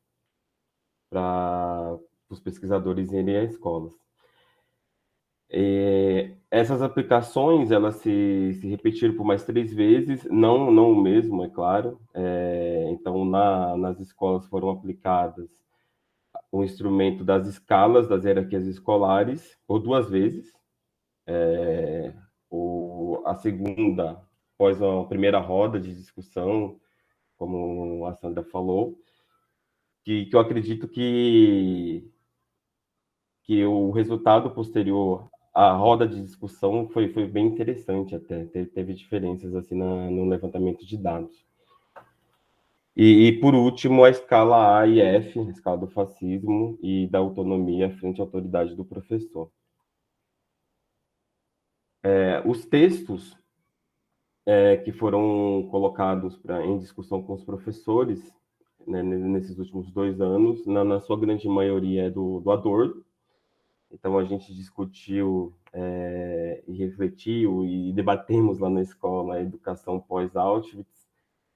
para os pesquisadores irem às escolas. Essas aplicações, elas se repetiram por mais 3 vezes, não o mesmo, é claro. Então, nas escolas foram aplicadas o instrumento das escalas das hierarquias escolares por 2 vezes. A segunda, após a primeira roda de discussão, como a Sandra falou, que eu acredito que o resultado posterior à roda de discussão foi bem interessante até, teve diferenças assim no levantamento de dados. E por último, a escala A e F, a escala do fascismo e da autonomia frente à autoridade do professor. Os textos que foram colocados em discussão com os professores, né, nesses últimos 2 anos, na sua grande maioria é do Adorno. Então, a gente discutiu e refletiu e debatemos lá na escola a educação pós-Auschwitz,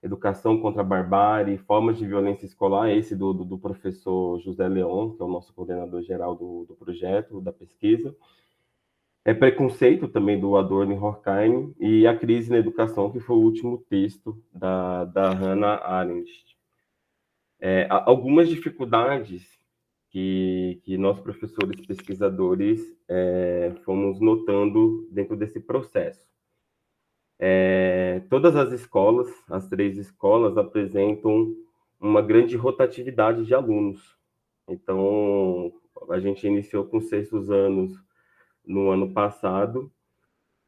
educação contra a barbárie, formas de violência escolar, esse do professor José Leon, que é o nosso coordenador geral do projeto, da pesquisa. Preconceito também do Adorno e Horkheim, e a crise na educação, que foi o último texto da Hannah Arendt. Algumas dificuldades que nós, professores pesquisadores, fomos notando dentro desse processo. Todas as escolas, as 3 escolas, apresentam uma grande rotatividade de alunos. Então, a gente iniciou com 6º anos no ano passado,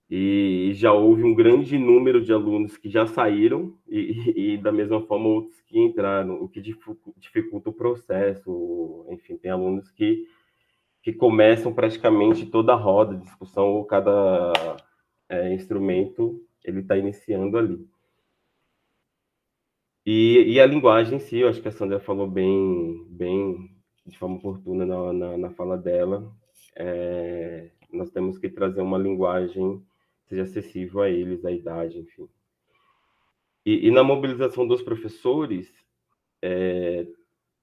e já houve um grande número de alunos que já saíram e da mesma forma outros que entraram, o que dificulta o processo. Enfim, tem alunos que começam praticamente toda a roda de discussão ou cada instrumento ele está iniciando ali. E a linguagem em si, eu acho que a Sandra falou bem de forma oportuna na fala dela. Nós temos que trazer uma linguagem que seja acessível a eles, à idade, enfim. E na mobilização dos professores,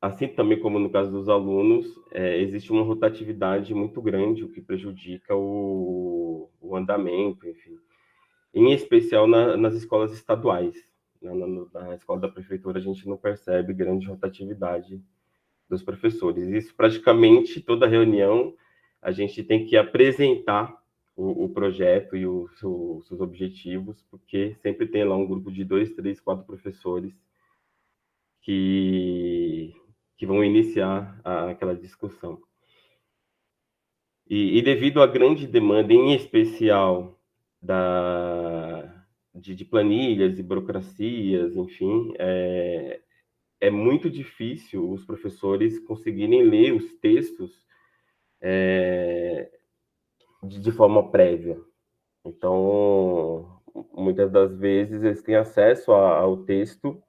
assim também como no caso dos alunos, existe uma rotatividade muito grande, o que prejudica o andamento, enfim. Em especial nas escolas estaduais. Na escola da prefeitura, a gente não percebe grande rotatividade dos professores. Isso, praticamente, toda reunião, a gente tem que apresentar o projeto e os seus objetivos, porque sempre tem lá um grupo de 2, 3, 4 professores que vão iniciar aquela discussão. E devido à grande demanda, em especial de planilhas e burocracias, enfim, é muito difícil os professores conseguirem ler os textos de forma prévia. Então, muitas das vezes, eles têm acesso ao texto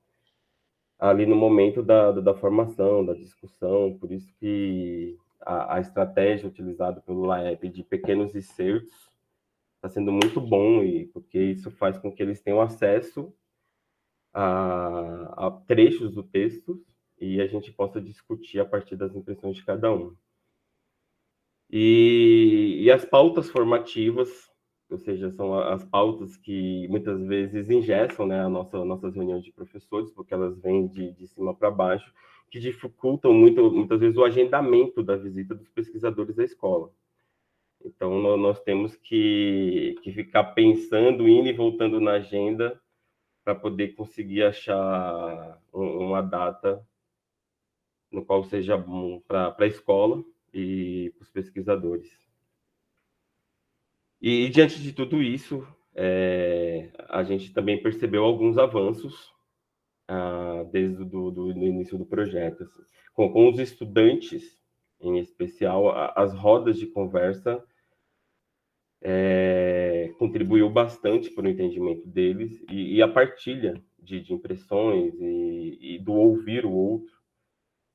ali no momento da formação, da discussão, por isso que a estratégia utilizada pelo LAEP de pequenos excertos está sendo muito bom, porque isso faz com que eles tenham acesso a trechos do texto e a gente possa discutir a partir das impressões de cada um. E as pautas formativas, ou seja, são as pautas que muitas vezes engessam, né, nossas reuniões de professores, porque elas vêm de cima para baixo, que dificultam muitas vezes o agendamento da visita dos pesquisadores à escola. Então, nós temos que ficar pensando, indo e voltando na agenda, para poder conseguir achar uma data no qual seja bom para a escola e para os pesquisadores. E diante de tudo isso, a gente também percebeu alguns avanços desde do início do projeto. Assim. Com os estudantes, em especial, as rodas de conversa contribuiu bastante para o entendimento deles e a partilha de impressões e do ouvir o outro.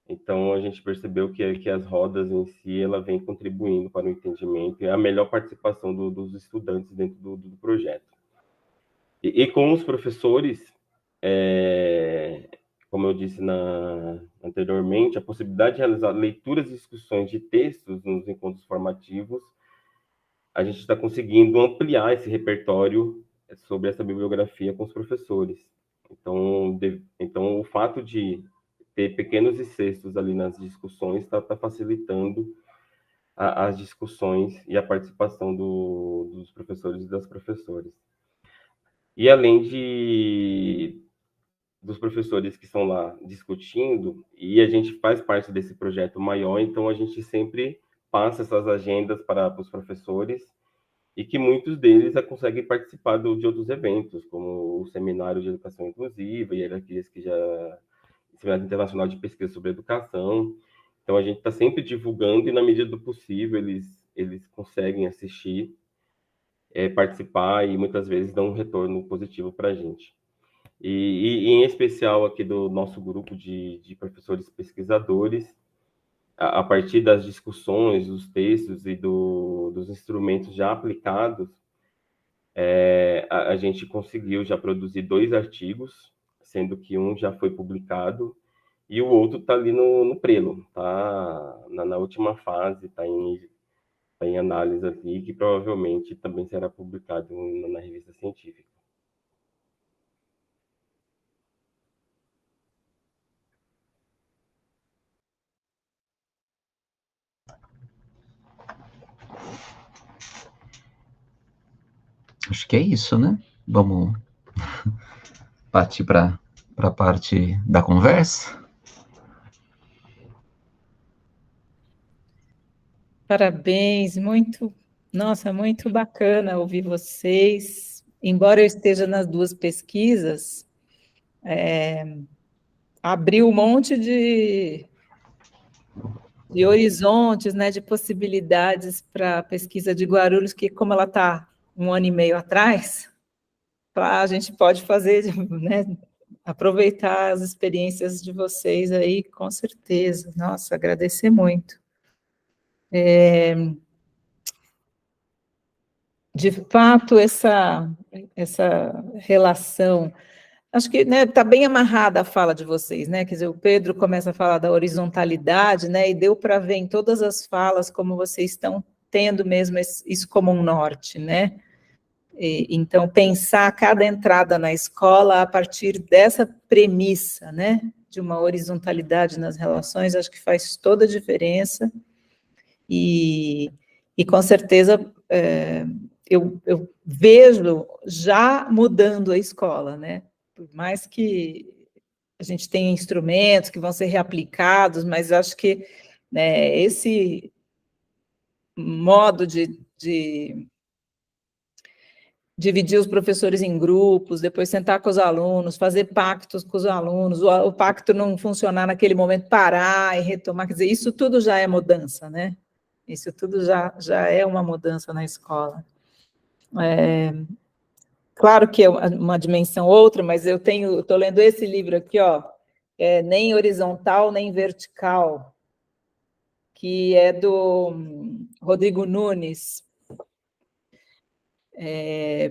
Então, a gente percebeu que as rodas em si, ela vem contribuindo para o entendimento e a melhor participação dos estudantes dentro do projeto. E com os professores, como eu disse anteriormente, a possibilidade de realizar leituras e discussões de textos nos encontros formativos, a gente está conseguindo ampliar esse repertório sobre essa bibliografia com os professores. Então o fato de ter pequenos excessos ali nas discussões está facilitando as discussões e a participação dos professores e das professoras. E além dos professores que estão lá discutindo, e a gente faz parte desse projeto maior, então a gente sempre passa essas agendas para os professores, e que muitos deles já conseguem participar de outros eventos, como o Seminário de Educação Inclusiva, hierarquias que já... Seminário Internacional de Pesquisa sobre Educação. Então, a gente está sempre divulgando, e na medida do possível, eles conseguem assistir, participar, e muitas vezes dão um retorno positivo para a gente. E em especial aqui do nosso grupo de professores pesquisadores, a partir das discussões, dos textos e dos instrumentos já aplicados, a gente conseguiu já produzir 2 artigos, sendo que um já foi publicado, e o outro está ali no prelo, está na última fase, está em análise ali, que provavelmente também será publicado na revista científica. Acho que é isso, né? Vamos partir para a parte da conversa. Parabéns, nossa, muito bacana ouvir vocês. Embora eu esteja nas 2 pesquisas, abriu um monte de horizontes, né, de possibilidades para a pesquisa de Guarulhos, que como ela está 1 ano e meio atrás, a gente pode fazer, né, aproveitar as experiências de vocês aí, com certeza. Nossa, agradecer muito. De fato, essa relação, acho que está bem amarrada a fala de vocês, né? Quer dizer, o Pedro começa a falar da horizontalidade, né? E deu para ver em todas as falas como vocês estão tendo mesmo isso como um norte, né? Então, pensar cada entrada na escola a partir dessa premissa, né? De uma horizontalidade nas relações, acho que faz toda a diferença. E com certeza, eu vejo já mudando a escola, né? Por mais que a gente tenha instrumentos que vão ser reaplicados, mas acho que, né, esse modo de dividir os professores em grupos, depois sentar com os alunos, fazer pactos com os alunos, o pacto não funcionar naquele momento, parar e retomar, quer dizer, isso tudo já é mudança, né? Isso tudo já é uma mudança na escola. Claro que é uma dimensão outra, mas eu estou lendo esse livro aqui, ó, Nem Horizontal, Nem Vertical, que é do Rodrigo Nunes,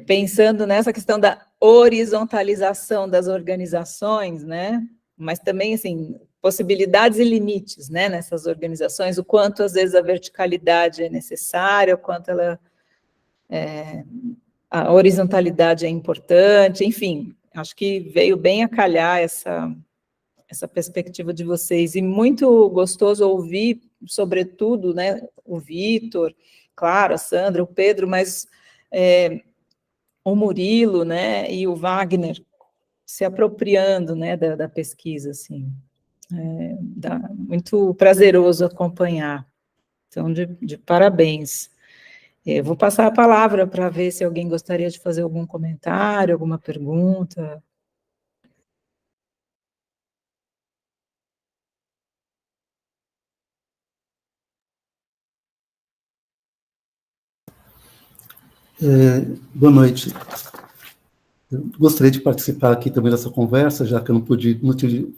pensando nessa questão da horizontalização das organizações, né? Mas também, assim, possibilidades e limites, né, nessas organizações, o quanto, às vezes, a verticalidade é necessária, o quanto a horizontalidade é importante, enfim, acho que veio bem a calhar essa perspectiva de vocês, e muito gostoso ouvir, sobretudo, né, o Vitor, claro, a Sandra, o Pedro, mas o Murilo, né, e o Wagner se apropriando, né, da pesquisa, assim. Muito prazeroso acompanhar. Então, de parabéns. Vou passar a palavra para ver se alguém gostaria de fazer algum comentário, alguma pergunta. Boa noite. Eu gostaria de participar aqui também dessa conversa, já que eu não tive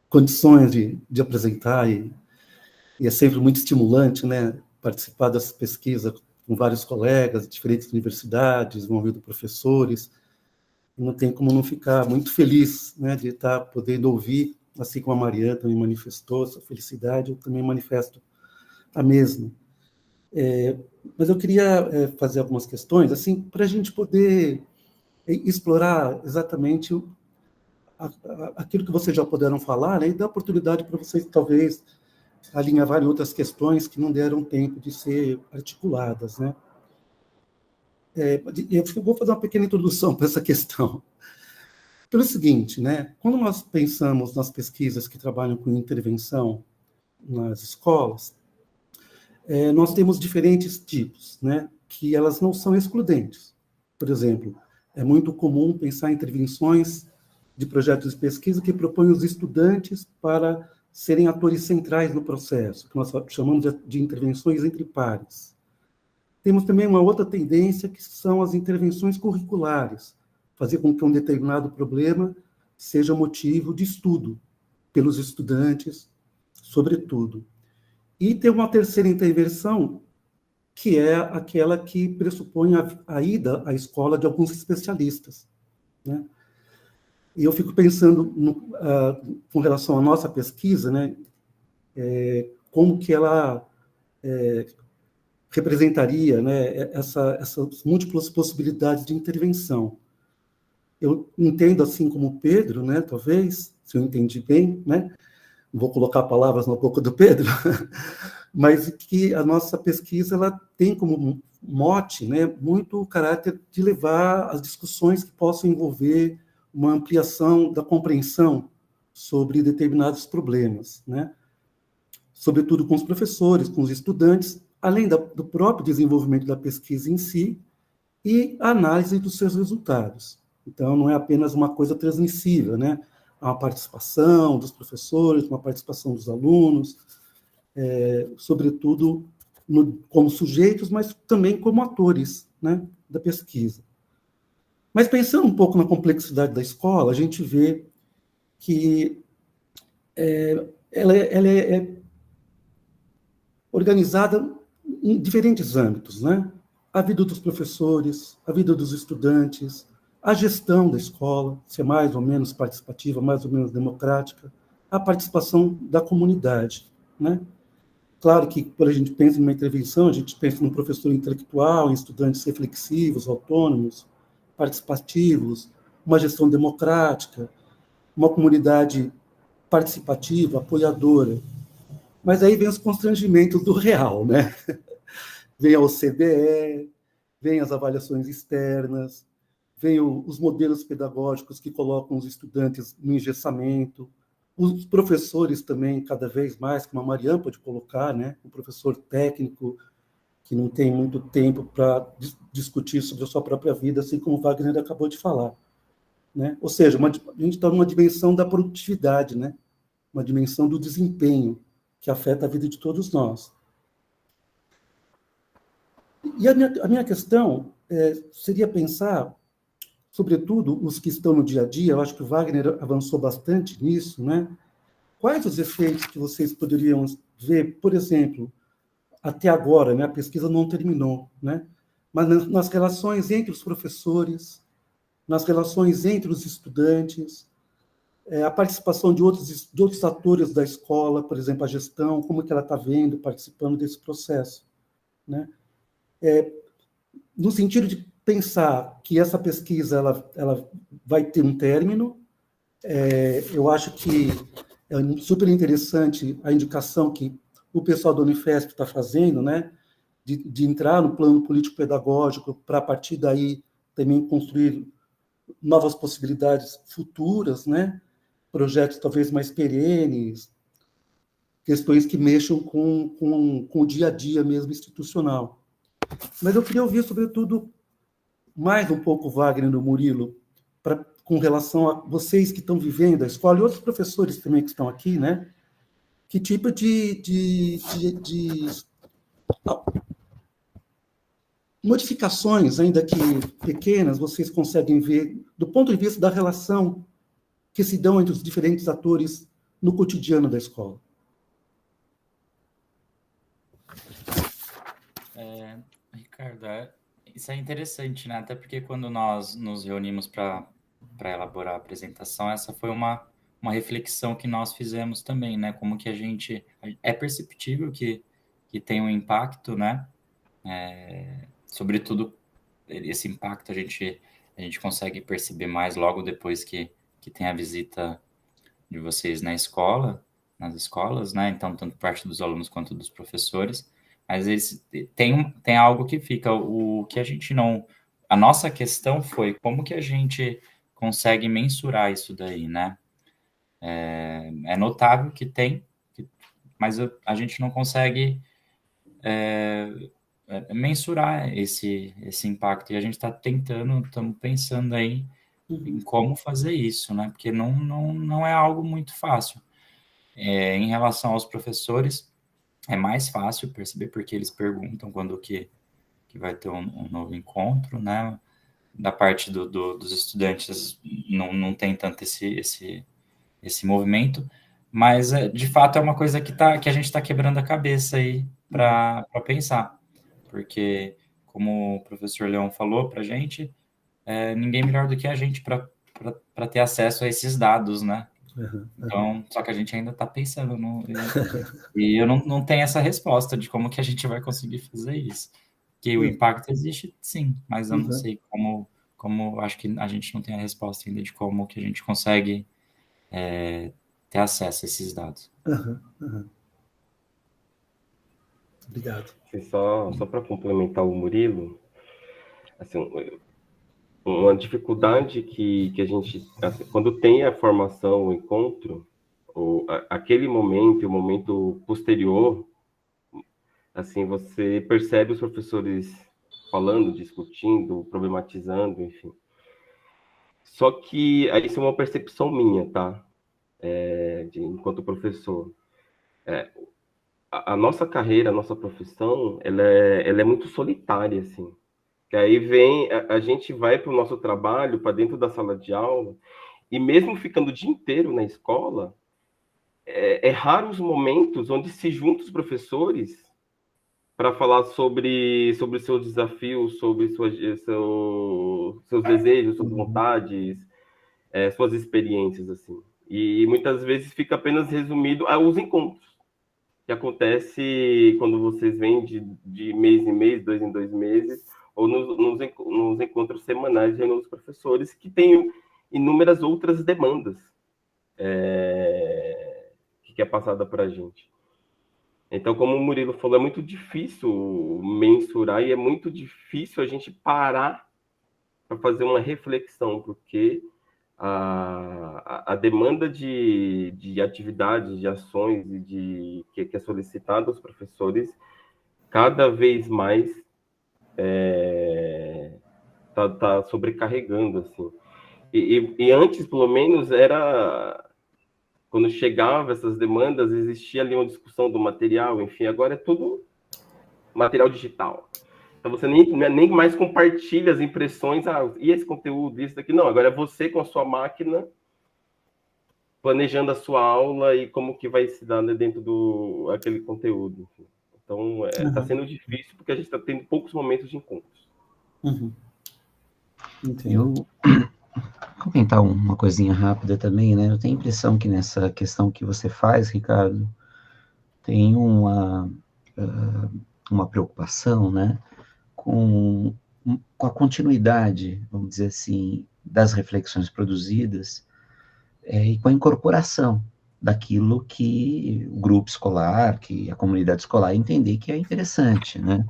condições de apresentar, e é sempre muito estimulante, né, participar dessa pesquisa com vários colegas de diferentes universidades, envolvendo professores. Não tem como não ficar muito feliz, né, de estar podendo ouvir, assim como a Mariana também manifestou essa felicidade, eu também manifesto a mesma. Mas eu queria fazer algumas questões, assim, para a gente poder explorar exatamente aquilo que vocês já puderam falar, né, e dar oportunidade para vocês, talvez, alinhavarem outras questões que não deram tempo de ser articuladas, né. Eu vou fazer uma pequena introdução para essa questão. Pelo seguinte, né, quando nós pensamos nas pesquisas que trabalham com intervenção nas escolas, nós temos diferentes tipos, né, que elas não são excludentes. Por exemplo, é muito comum pensar em intervenções de projetos de pesquisa que propõem os estudantes para serem atores centrais no processo, que nós chamamos de intervenções entre pares. Temos também uma outra tendência, que são as intervenções curriculares, fazer com que um determinado problema seja motivo de estudo pelos estudantes, sobretudo. E tem uma terceira intervenção, que é aquela que pressupõe a ida à escola de alguns especialistas, né? E eu fico pensando, com relação à nossa pesquisa, né, como que ela representaria, né, essas múltiplas possibilidades de intervenção. Eu entendo, assim como o Pedro, né, talvez, se eu entendi bem, né, vou colocar palavras na boca do Pedro, mas que a nossa pesquisa ela tem como mote, né, muito o caráter de levar as discussões que possam envolver uma ampliação da compreensão sobre determinados problemas, né, sobretudo com os professores, com os estudantes, além do próprio desenvolvimento da pesquisa em si e a análise dos seus resultados. Então, não é apenas uma coisa transmissível, né? Há uma participação dos professores, uma participação dos alunos, sobretudo como sujeitos, mas também como atores, né, da pesquisa. Mas pensando um pouco na complexidade da escola, a gente vê que ela é organizada em diferentes âmbitos, né? A vida dos professores, a vida dos estudantes, a gestão da escola, ser mais ou menos participativa, mais ou menos democrática, a participação da comunidade, né? Claro que, quando a gente pensa em uma intervenção, a gente pensa num professor intelectual, em estudantes reflexivos, autônomos, participativos, uma gestão democrática, uma comunidade participativa, apoiadora. Mas aí vem os constrangimentos do real, né? Vem a OCDE, vem as avaliações externas, vem os modelos pedagógicos que colocam os estudantes no engessamento, os professores também, cada vez mais, como a Mariana pode colocar, né? O professor técnico, que não tem muito tempo para discutir sobre a sua própria vida, assim como o Wagner acabou de falar, né? Ou seja, a gente está numa dimensão da produtividade, né? Uma dimensão do desempenho, que afeta a vida de todos nós. E a minha questão seria pensar, sobretudo, os que estão no dia a dia, eu acho que o Wagner avançou bastante nisso, né? Quais os efeitos que vocês poderiam ver, por exemplo, até agora, né, a pesquisa não terminou, né? Mas nas relações entre os professores, nas relações entre os estudantes, a participação de outros atores da escola, por exemplo, a gestão, como que ela está vendo, participando desse processo, né? No sentido de pensar que essa pesquisa ela vai ter um término, eu acho que é super interessante a indicação que o pessoal da Unifesp está fazendo, né, de entrar no plano político-pedagógico para, a partir daí, também construir novas possibilidades futuras, né? projetos talvez mais perenes, questões que mexam com o dia a dia mesmo institucional. Mas eu queria ouvir, sobretudo, mais um pouco, Wagner, do Murilo, com relação a vocês que estão vivendo a escola, e outros professores também que estão aqui, né? Que tipo de modificações, ainda que pequenas, vocês conseguem ver do ponto de vista da relação que se dão entre os diferentes atores no cotidiano da escola? Ricardo, isso é interessante, né? Até porque quando nós nos reunimos para elaborar a apresentação, essa foi uma reflexão que nós fizemos também, né? Como que a gente... É perceptível que tem um impacto, né? Sobretudo, esse impacto a gente consegue perceber mais logo depois que tem a visita de vocês nas escolas, né? Então, tanto parte dos alunos quanto dos professores. Mas eles tem algo que fica. O que a gente não... A nossa questão foi como que a gente consegue mensurar isso daí, né? É notável que tem, mas a gente não consegue mensurar esse impacto. E a gente está estamos pensando aí em como fazer isso, né? Porque não é algo muito fácil. Em relação aos professores, é mais fácil perceber porque eles perguntam quando que vai ter um novo encontro, né? Da parte dos estudantes não tem tanto esse movimento, mas de fato é uma coisa que a gente está quebrando a cabeça aí para pensar, porque como o professor Leão falou para a gente, ninguém melhor do que a gente para ter acesso a esses dados, né? Então, só que a gente ainda está pensando, e eu não tenho essa resposta de como que a gente vai conseguir fazer isso. Que o impacto existe, sim, mas eu não sei como acho que a gente não tem a resposta ainda de como que a gente consegue ter acesso a esses dados. Obrigado. Só para complementar o Murilo, assim, uma dificuldade que a gente, assim, quando tem a formação, o encontro, aquele momento e o momento posterior, assim, você percebe os professores falando, discutindo, problematizando, enfim. Só que isso é uma percepção minha, tá? Enquanto professor. A nossa carreira, a nossa profissão, ela é muito solitária, assim. Que aí a gente vai para o nosso trabalho, para dentro da sala de aula, e mesmo ficando o dia inteiro na escola, é raro os momentos onde se juntam os professores para falar sobre seus desafios, sobre seus desejos, suas vontades, suas experiências, assim. E muitas vezes fica apenas resumido aos encontros, que acontece quando vocês vêm de mês em mês, 2 em 2 meses, ou nos encontros semanais de reunião dos professores, que têm inúmeras outras demandas que é passada para a gente. Então, como o Murilo falou, é muito difícil mensurar e é muito difícil a gente parar para fazer uma reflexão, porque a demanda de atividades, de ações e que é solicitada aos professores, cada vez mais tá sobrecarregando, assim. E antes, pelo menos, quando chegava essas demandas, existia ali uma discussão do material, enfim, agora é tudo material digital. Então você nem mais compartilha as impressões, e esse conteúdo, isso daqui, não, agora é você com a sua máquina, planejando a sua aula e como que vai se dar, né, dentro aquele conteúdo. Enfim. Então, está sendo difícil porque a gente está tendo poucos momentos de encontros. Eu vou comentar uma coisinha rápida também, né? Eu tenho a impressão que nessa questão que você faz, Ricardo, tem uma preocupação, né? Com a continuidade, vamos dizer assim, das reflexões produzidas e com a incorporação daquilo que o grupo escolar, que a comunidade escolar entender que é interessante, né?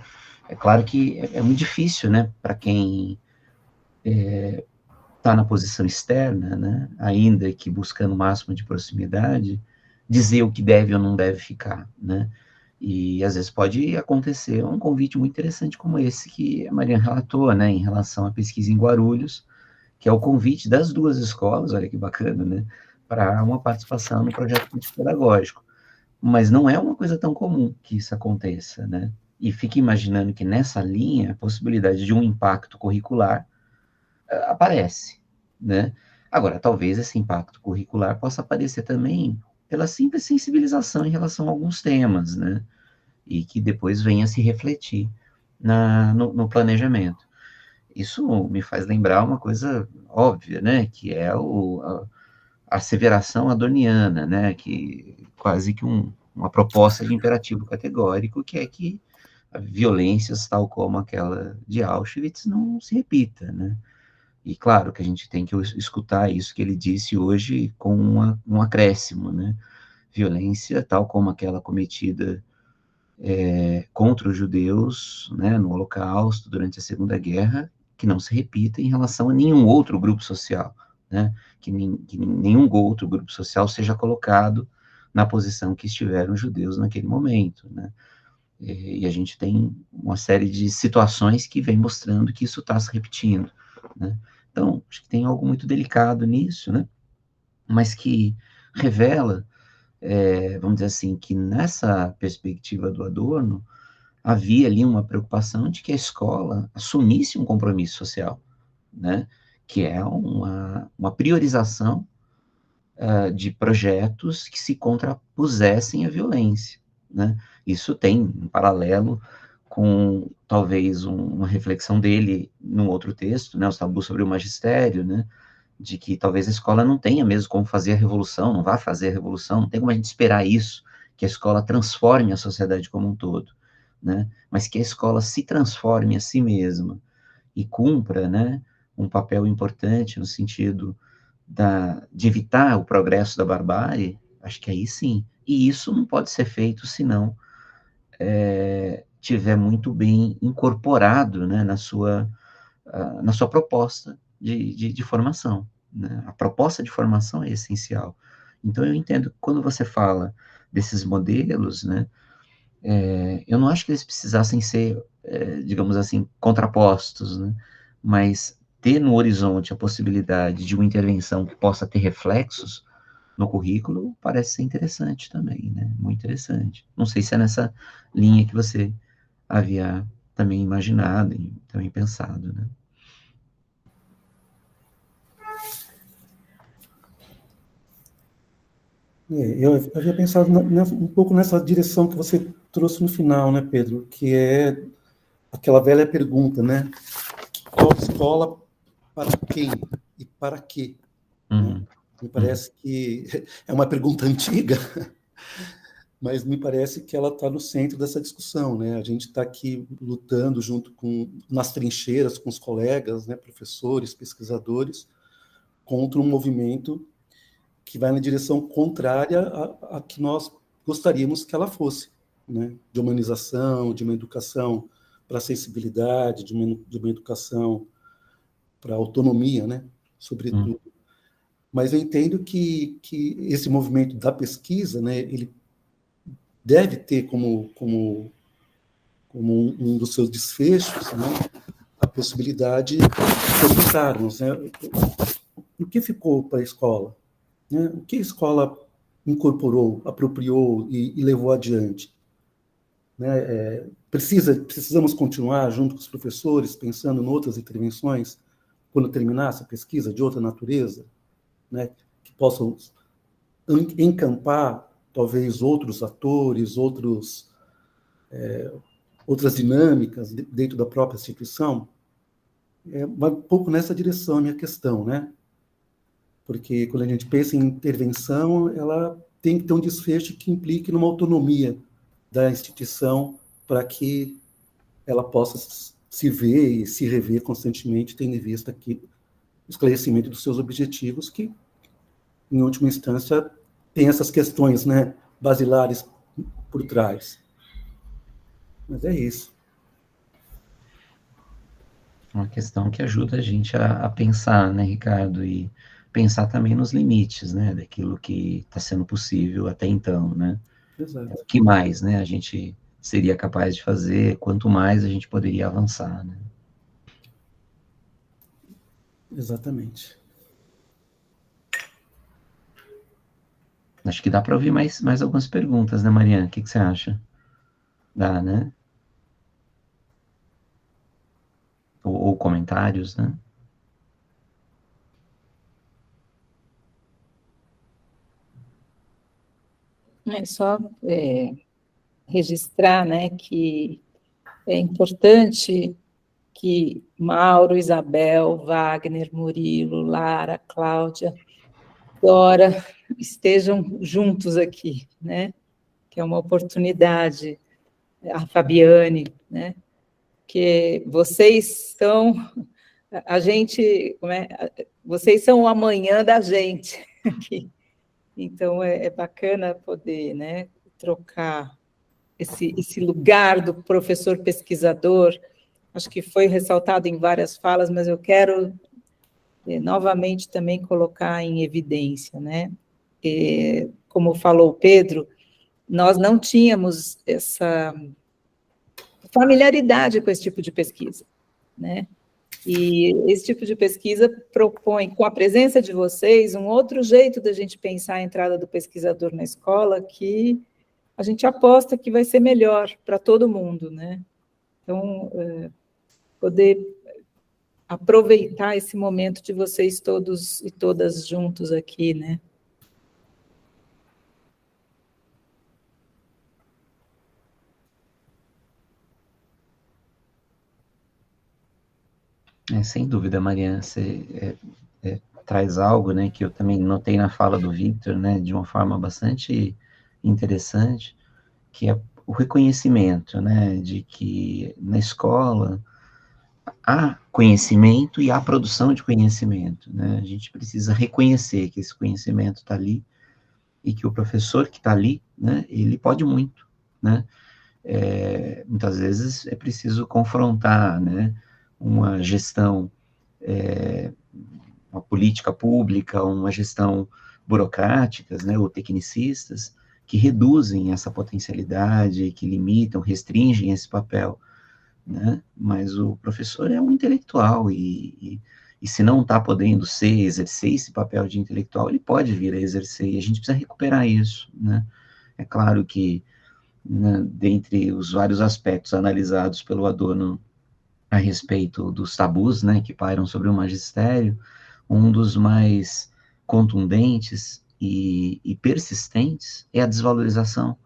É claro que é muito difícil, né, para quem está está na posição externa, né, ainda que buscando o máximo de proximidade, dizer o que deve ou não deve ficar, né? E às vezes pode acontecer um convite muito interessante como esse que a Mariana relatou, né, em relação à pesquisa em Guarulhos, que é o convite das duas escolas, olha que bacana, né, para uma participação no projeto pedagógico. Mas não é uma coisa tão comum que isso aconteça, né? E fique imaginando que nessa linha a possibilidade de um impacto curricular aparece, né? Agora, talvez esse impacto curricular possa aparecer também pela simples sensibilização em relação a alguns temas, né? E que depois venha a se refletir no planejamento. Isso me faz lembrar uma coisa óbvia, né? Que é a asseveração adorniana, né? Que quase que uma proposta de imperativo categórico, que é que violências tal como aquela de Auschwitz não se repita, né? E claro que a gente tem que escutar isso que ele disse hoje com um acréscimo, né? Violência tal como aquela cometida contra os judeus, né, no Holocausto, durante a Segunda Guerra, que não se repita em relação a nenhum outro grupo social, né? Que nenhum outro grupo social seja colocado na posição que estiveram os judeus naquele momento, né? E a gente tem uma série de situações que vem mostrando que isso está se repetindo, né? Então, acho que tem algo muito delicado nisso, né? Mas que revela, vamos dizer assim, que nessa perspectiva do Adorno, havia ali uma preocupação de que a escola assumisse um compromisso social, né? Que é uma priorização de projetos que se contrapusessem à violência, né? Isso tem um paralelo com, talvez, uma reflexão dele num outro texto, né? Os tabus sobre o magistério, né? De que talvez a escola não tenha mesmo como fazer a revolução, não vá fazer a revolução, não tem como a gente esperar isso, que a escola transforme a sociedade como um todo, né? Mas que a escola se transforme a si mesma e cumpra, né, um papel importante no sentido de evitar o progresso da barbárie, acho que aí sim. E isso não pode ser feito se não tiver muito bem incorporado, né, na sua proposta de formação, né? A proposta de formação é essencial. Então, eu entendo que quando você fala desses modelos, né, eu não acho que eles precisassem ser, digamos assim, contrapostos, né, mas ter no horizonte a possibilidade de uma intervenção que possa ter reflexos no currículo parece ser interessante também, né, muito interessante. Não sei se é nessa linha que você havia também imaginado e também pensado, né. Eu havia pensado um pouco nessa direção que você trouxe no final, né, Pedro? Que é aquela velha pergunta, né? Qual escola para quem e para quê? Né? Me parece que é uma pergunta antiga, mas me parece que ela está no centro dessa discussão, né? A gente está aqui lutando junto nas trincheiras com os colegas, né, professores, pesquisadores, contra um movimento que vai na direção contrária a que nós gostaríamos que ela fosse, né? De humanização, de uma educação para a sensibilidade, de uma educação para a autonomia, né? Sobretudo. Mas eu entendo que esse movimento da pesquisa, né, ele deve ter como um dos seus desfechos, né, a possibilidade de perguntarmos, né, o que ficou para a escola? Né? O que a escola incorporou, apropriou e levou adiante? Né? Precisamos continuar junto com os professores, pensando em outras intervenções, quando terminar essa pesquisa de outra natureza, né? Que possam encampar, talvez, outros atores, outras dinâmicas dentro da própria instituição. Vai um pouco nessa direção a minha questão, né? Porque quando a gente pensa em intervenção, ela tem que ter um desfecho que implique numa autonomia da instituição para que ela possa se ver e se rever constantemente, tendo em vista aqui o esclarecimento dos seus objetivos, que, em última instância, tem essas questões, né, basilares por trás. Mas é isso. Uma questão que ajuda a gente a pensar, né, Ricardo, e pensar também nos limites, né, daquilo que está sendo possível até então, né? Exato. O que mais, né, a gente seria capaz de fazer, quanto mais a gente poderia avançar, né? Exatamente. Acho que dá para ouvir mais algumas perguntas, né, Mariana? O que você acha? Dá, né? Ou comentários, né? É só registrar, né, que é importante que Mauro, Isabel, Wagner, Murilo, Lara, Cláudia, Dora estejam juntos aqui, né? Que é uma oportunidade, a Fabiane, né? Que vocês são a gente, vocês são o amanhã da gente aqui. Então é bacana poder, né, trocar esse lugar do professor pesquisador. Acho que foi ressaltado em várias falas, mas eu quero novamente também colocar em evidência, né? Como falou o Pedro, nós não tínhamos essa familiaridade com esse tipo de pesquisa, né? E esse tipo de pesquisa propõe, com a presença de vocês, um outro jeito da gente pensar a entrada do pesquisador na escola, que a gente aposta que vai ser melhor para todo mundo, né? Então, poder aproveitar esse momento de vocês todos e todas juntos aqui, né? Sem dúvida, Mariana, você traz algo, né, que eu também notei na fala do Victor, né, de uma forma bastante interessante, que é o reconhecimento, né, de que na escola há conhecimento e há produção de conhecimento, né, a gente precisa reconhecer que esse conhecimento está ali e que o professor que está ali, né, ele pode muito, né, muitas vezes é preciso confrontar, né, uma gestão, uma política pública, uma gestão burocráticas, né, ou tecnicistas, que reduzem essa potencialidade, que limitam, restringem esse papel, né, mas o professor é um intelectual e se não está podendo exercer esse papel de intelectual, ele pode vir a exercer, e a gente precisa recuperar isso, né. É claro que, né, dentre os vários aspectos analisados pelo Adorno a respeito dos tabus, né, que pairam sobre o magistério, um dos mais contundentes e persistentes é a desvalorização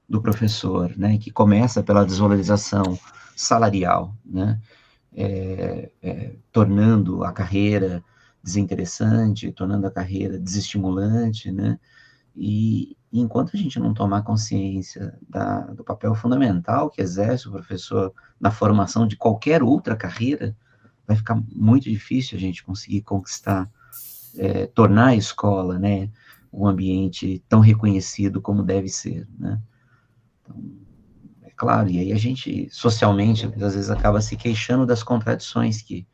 do professor, né, que começa pela desvalorização salarial, né, tornando a carreira desinteressante, tornando a carreira desestimulante, né, e enquanto a gente não tomar consciência do papel fundamental que exerce o professor na formação de qualquer outra carreira, vai ficar muito difícil a gente conseguir conquistar, tornar a escola, né, um ambiente tão reconhecido como deve ser, né. Então, é claro, e aí a gente, socialmente, às vezes acaba se queixando das contradições que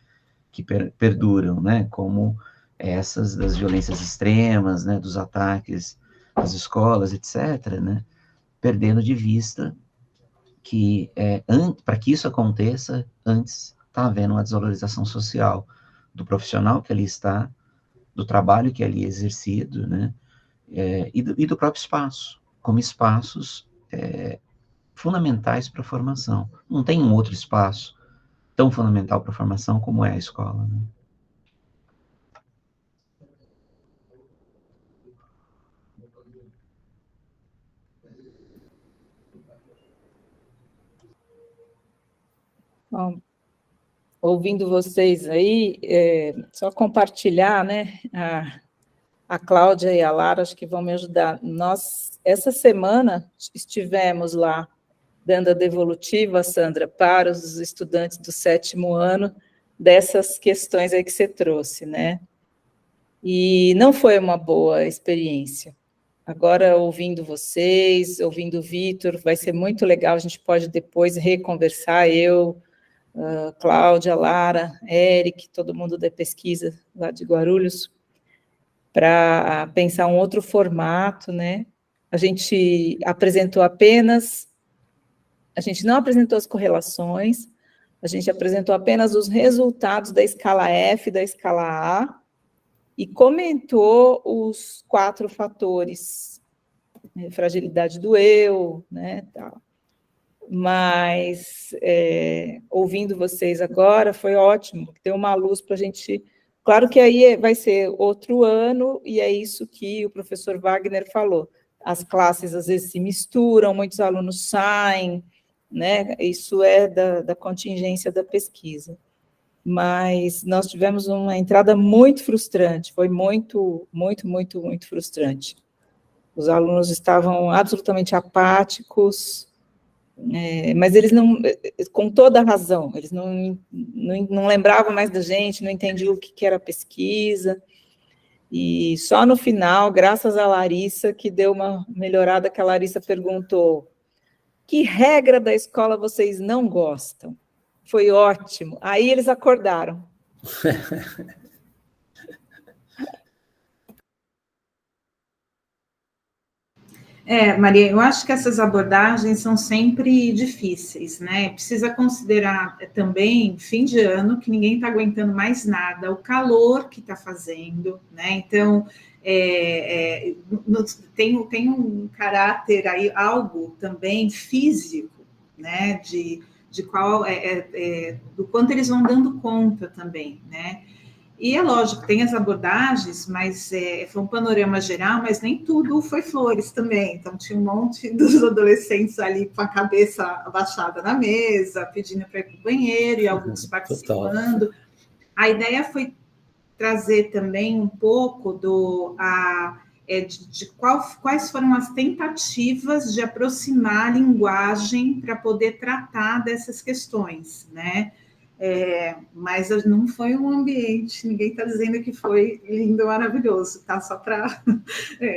perduram, né, como essas das violências extremas, né, dos ataques às escolas, etc., né, perdendo de vista que, para que isso aconteça, antes está havendo uma desvalorização social do profissional que ali está, do trabalho que ali é exercido, né, e do próprio espaço, como espaços fundamentais para a formação. Não tem um outro espaço tão fundamental para a formação como é a escola, né? Bom, ouvindo vocês aí, só compartilhar, né, a Cláudia e a Lara, acho que vão me ajudar. Nós, essa semana, estivemos lá, dando a devolutiva, Sandra, para os estudantes do 7º ano, dessas questões aí que você trouxe, né? E não foi uma boa experiência. Agora, ouvindo vocês, ouvindo o Vitor, vai ser muito legal, a gente pode depois reconversar, eu, Cláudia, Lara, Eric, todo mundo da pesquisa lá de Guarulhos, para pensar um outro formato, né? A gente não apresentou as correlações, a gente apresentou apenas os resultados da escala F, da escala A, e comentou os 4 fatores, né, fragilidade do eu, né, tal. Mas, ouvindo vocês agora, foi ótimo, deu uma luz para a gente... Claro que aí vai ser outro ano, e é isso que o professor Wagner falou. As classes, às vezes, se misturam, muitos alunos saem, né? Isso é da contingência da pesquisa. Mas nós tivemos uma entrada muito frustrante, foi muito, muito, muito, muito frustrante. Os alunos estavam absolutamente apáticos, mas eles não, com toda a razão, eles não lembravam mais da gente, não entendiam o que era pesquisa, e só no final, graças a Larissa, que deu uma melhorada, que a Larissa perguntou: que regra da escola vocês não gostam? Foi ótimo. Aí eles acordaram. Maria, eu acho que essas abordagens são sempre difíceis, né? Precisa considerar também, fim de ano, que ninguém está aguentando mais nada, o calor que está fazendo, né? Então, tem um caráter aí, algo também físico, né? De qual do quanto eles vão dando conta também, né? E é lógico, tem as abordagens, mas foi um panorama geral, mas nem tudo foi flores também. Então, tinha um monte dos adolescentes ali com a cabeça abaixada na mesa, pedindo para ir para o banheiro, e alguns participando. Total. A ideia foi trazer também um pouco quais foram as tentativas de aproximar a linguagem para poder tratar dessas questões, né? Mas não foi um ambiente, ninguém está dizendo que foi lindo, maravilhoso, tá? Só para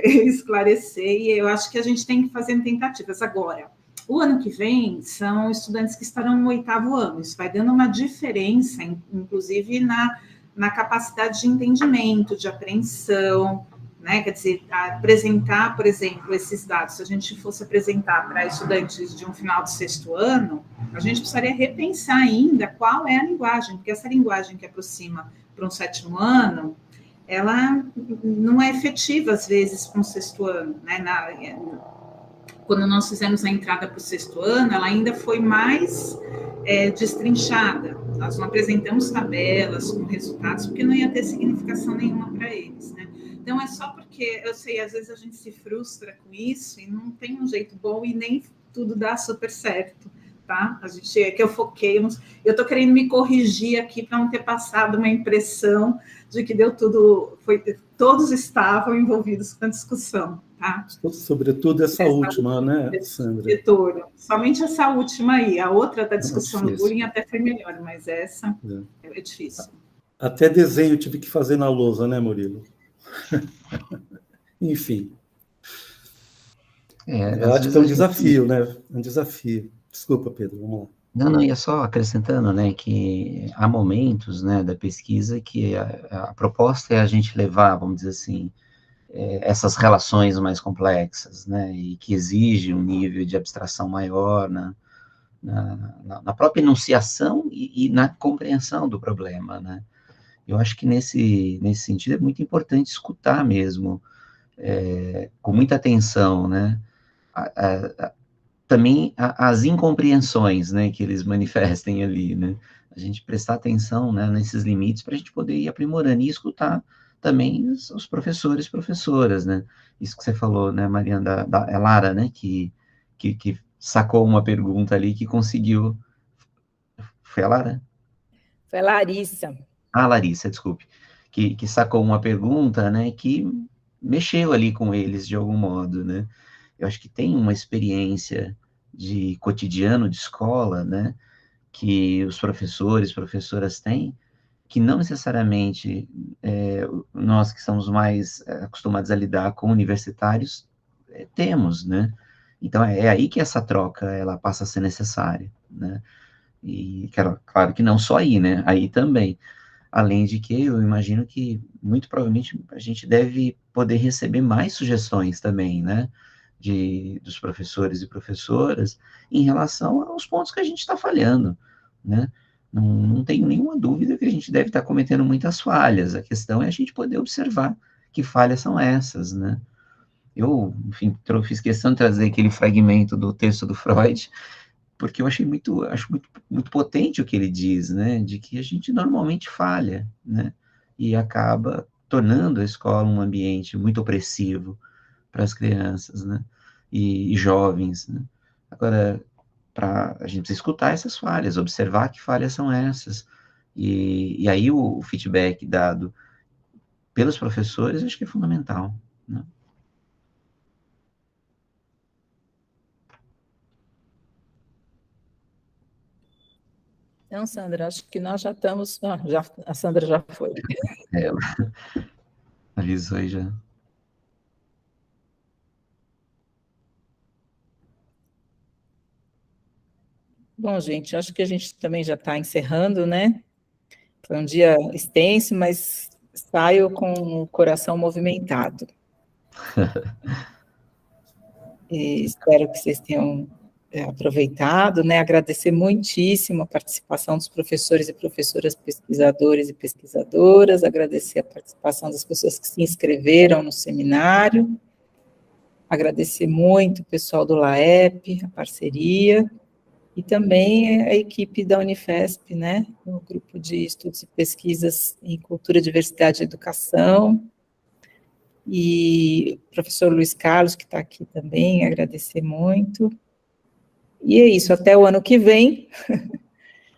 esclarecer, e eu acho que a gente tem que fazer tentativas. Agora, o ano que vem são estudantes que estarão no 8º ano, isso vai dando uma diferença, inclusive na capacidade de entendimento, de apreensão, né? Quer dizer, apresentar, por exemplo, esses dados, se a gente fosse apresentar para estudantes de um final de 6º ano, a gente precisaria repensar ainda qual é a linguagem, porque essa linguagem que aproxima para um 7º ano, ela não é efetiva, às vezes, para um 6º ano, né? Quando nós fizemos a entrada para o 6º ano, ela ainda foi mais destrinchada. Nós não apresentamos tabelas com resultados, porque não ia ter significação nenhuma para eles, né? Então, é só porque, eu sei, às vezes a gente se frustra com isso e não tem um jeito bom e nem tudo dá super certo, tá? A gente que eu foquei, eu estou querendo me corrigir aqui para não ter passado uma impressão de que deu tudo, todos estavam envolvidos com a discussão, tá? Sobretudo essa última, né, Sandra? Retorno. Somente essa última aí, a outra da discussão do bullying até foi melhor, mas essa é difícil. Até desenho eu tive que fazer na lousa, né, Murilo? Enfim. Eu acho que é um desafio, né? Um desafio. Desculpa, Pedro, vamos lá. Não, ia só acrescentando, né, que há momentos, né, da pesquisa que a proposta é a gente levar, vamos dizer assim, essas relações mais complexas, né, e que exige um nível de abstração maior na própria enunciação e na compreensão do problema, né. Eu acho que nesse sentido é muito importante escutar mesmo, com muita atenção, né, também as incompreensões, né, que eles manifestem ali, né, a gente prestar atenção, né, nesses limites para a gente poder ir aprimorando e escutar também os professores e professoras, né, isso que você falou, né, Mariana, é Lara, né, que sacou uma pergunta ali que conseguiu, foi a Lara? Foi a Larissa. Larissa, desculpe, que sacou uma pergunta, né, que mexeu ali com eles de algum modo, né, eu acho que tem uma experiência de cotidiano de escola, né, que os professores, professoras têm, que não necessariamente nós que estamos mais acostumados a lidar com universitários temos, né, então é aí que essa troca ela passa a ser necessária, né, E, claro que não só aí, né? Aí também. Além de que eu imagino que, muito provavelmente, a gente deve poder receber mais sugestões também, né? Dos professores e professoras em relação aos pontos que a gente está falhando, né? Não tenho nenhuma dúvida que a gente deve estar cometendo muitas falhas. A questão é a gente poder observar que falhas são essas, né? Eu, enfim, fiz questão de trazer aquele fragmento do texto do Freud, porque eu acho muito potente o que ele diz, né, de que a gente normalmente falha, né, e acaba tornando a escola um ambiente muito opressivo para as crianças, né, e jovens, né. Agora, a gente precisa escutar essas falhas, observar que falhas são essas, e aí o feedback dado pelos professores, acho que é fundamental, né. Então, Sandra, acho que nós já estamos... a Sandra já foi. Ela avisou aí já. Bom, gente, acho que a gente também já está encerrando, né? Foi um dia extenso, mas saio com o coração movimentado. E espero que vocês tenham aproveitado, né? Agradecer muitíssimo a participação dos professores e professoras, pesquisadores e pesquisadoras, agradecer a participação das pessoas que se inscreveram no seminário, agradecer muito o pessoal do LAEP, a parceria, e também a equipe da Unifesp, né? O grupo de estudos e pesquisas em cultura, diversidade e educação, e o professor Luiz Carlos, que está aqui também, agradecer muito. E é isso, até o ano que vem,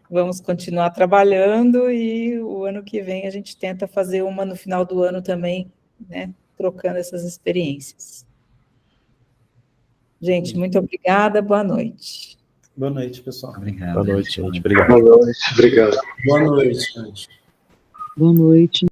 vamos continuar trabalhando, e o ano que vem a gente tenta fazer uma no final do ano também, né, trocando essas experiências. Gente, muito obrigada, boa noite. Boa noite, pessoal. Obrigado. Boa noite, gente. Obrigado. Boa noite, obrigado. Boa noite, gente. Boa noite.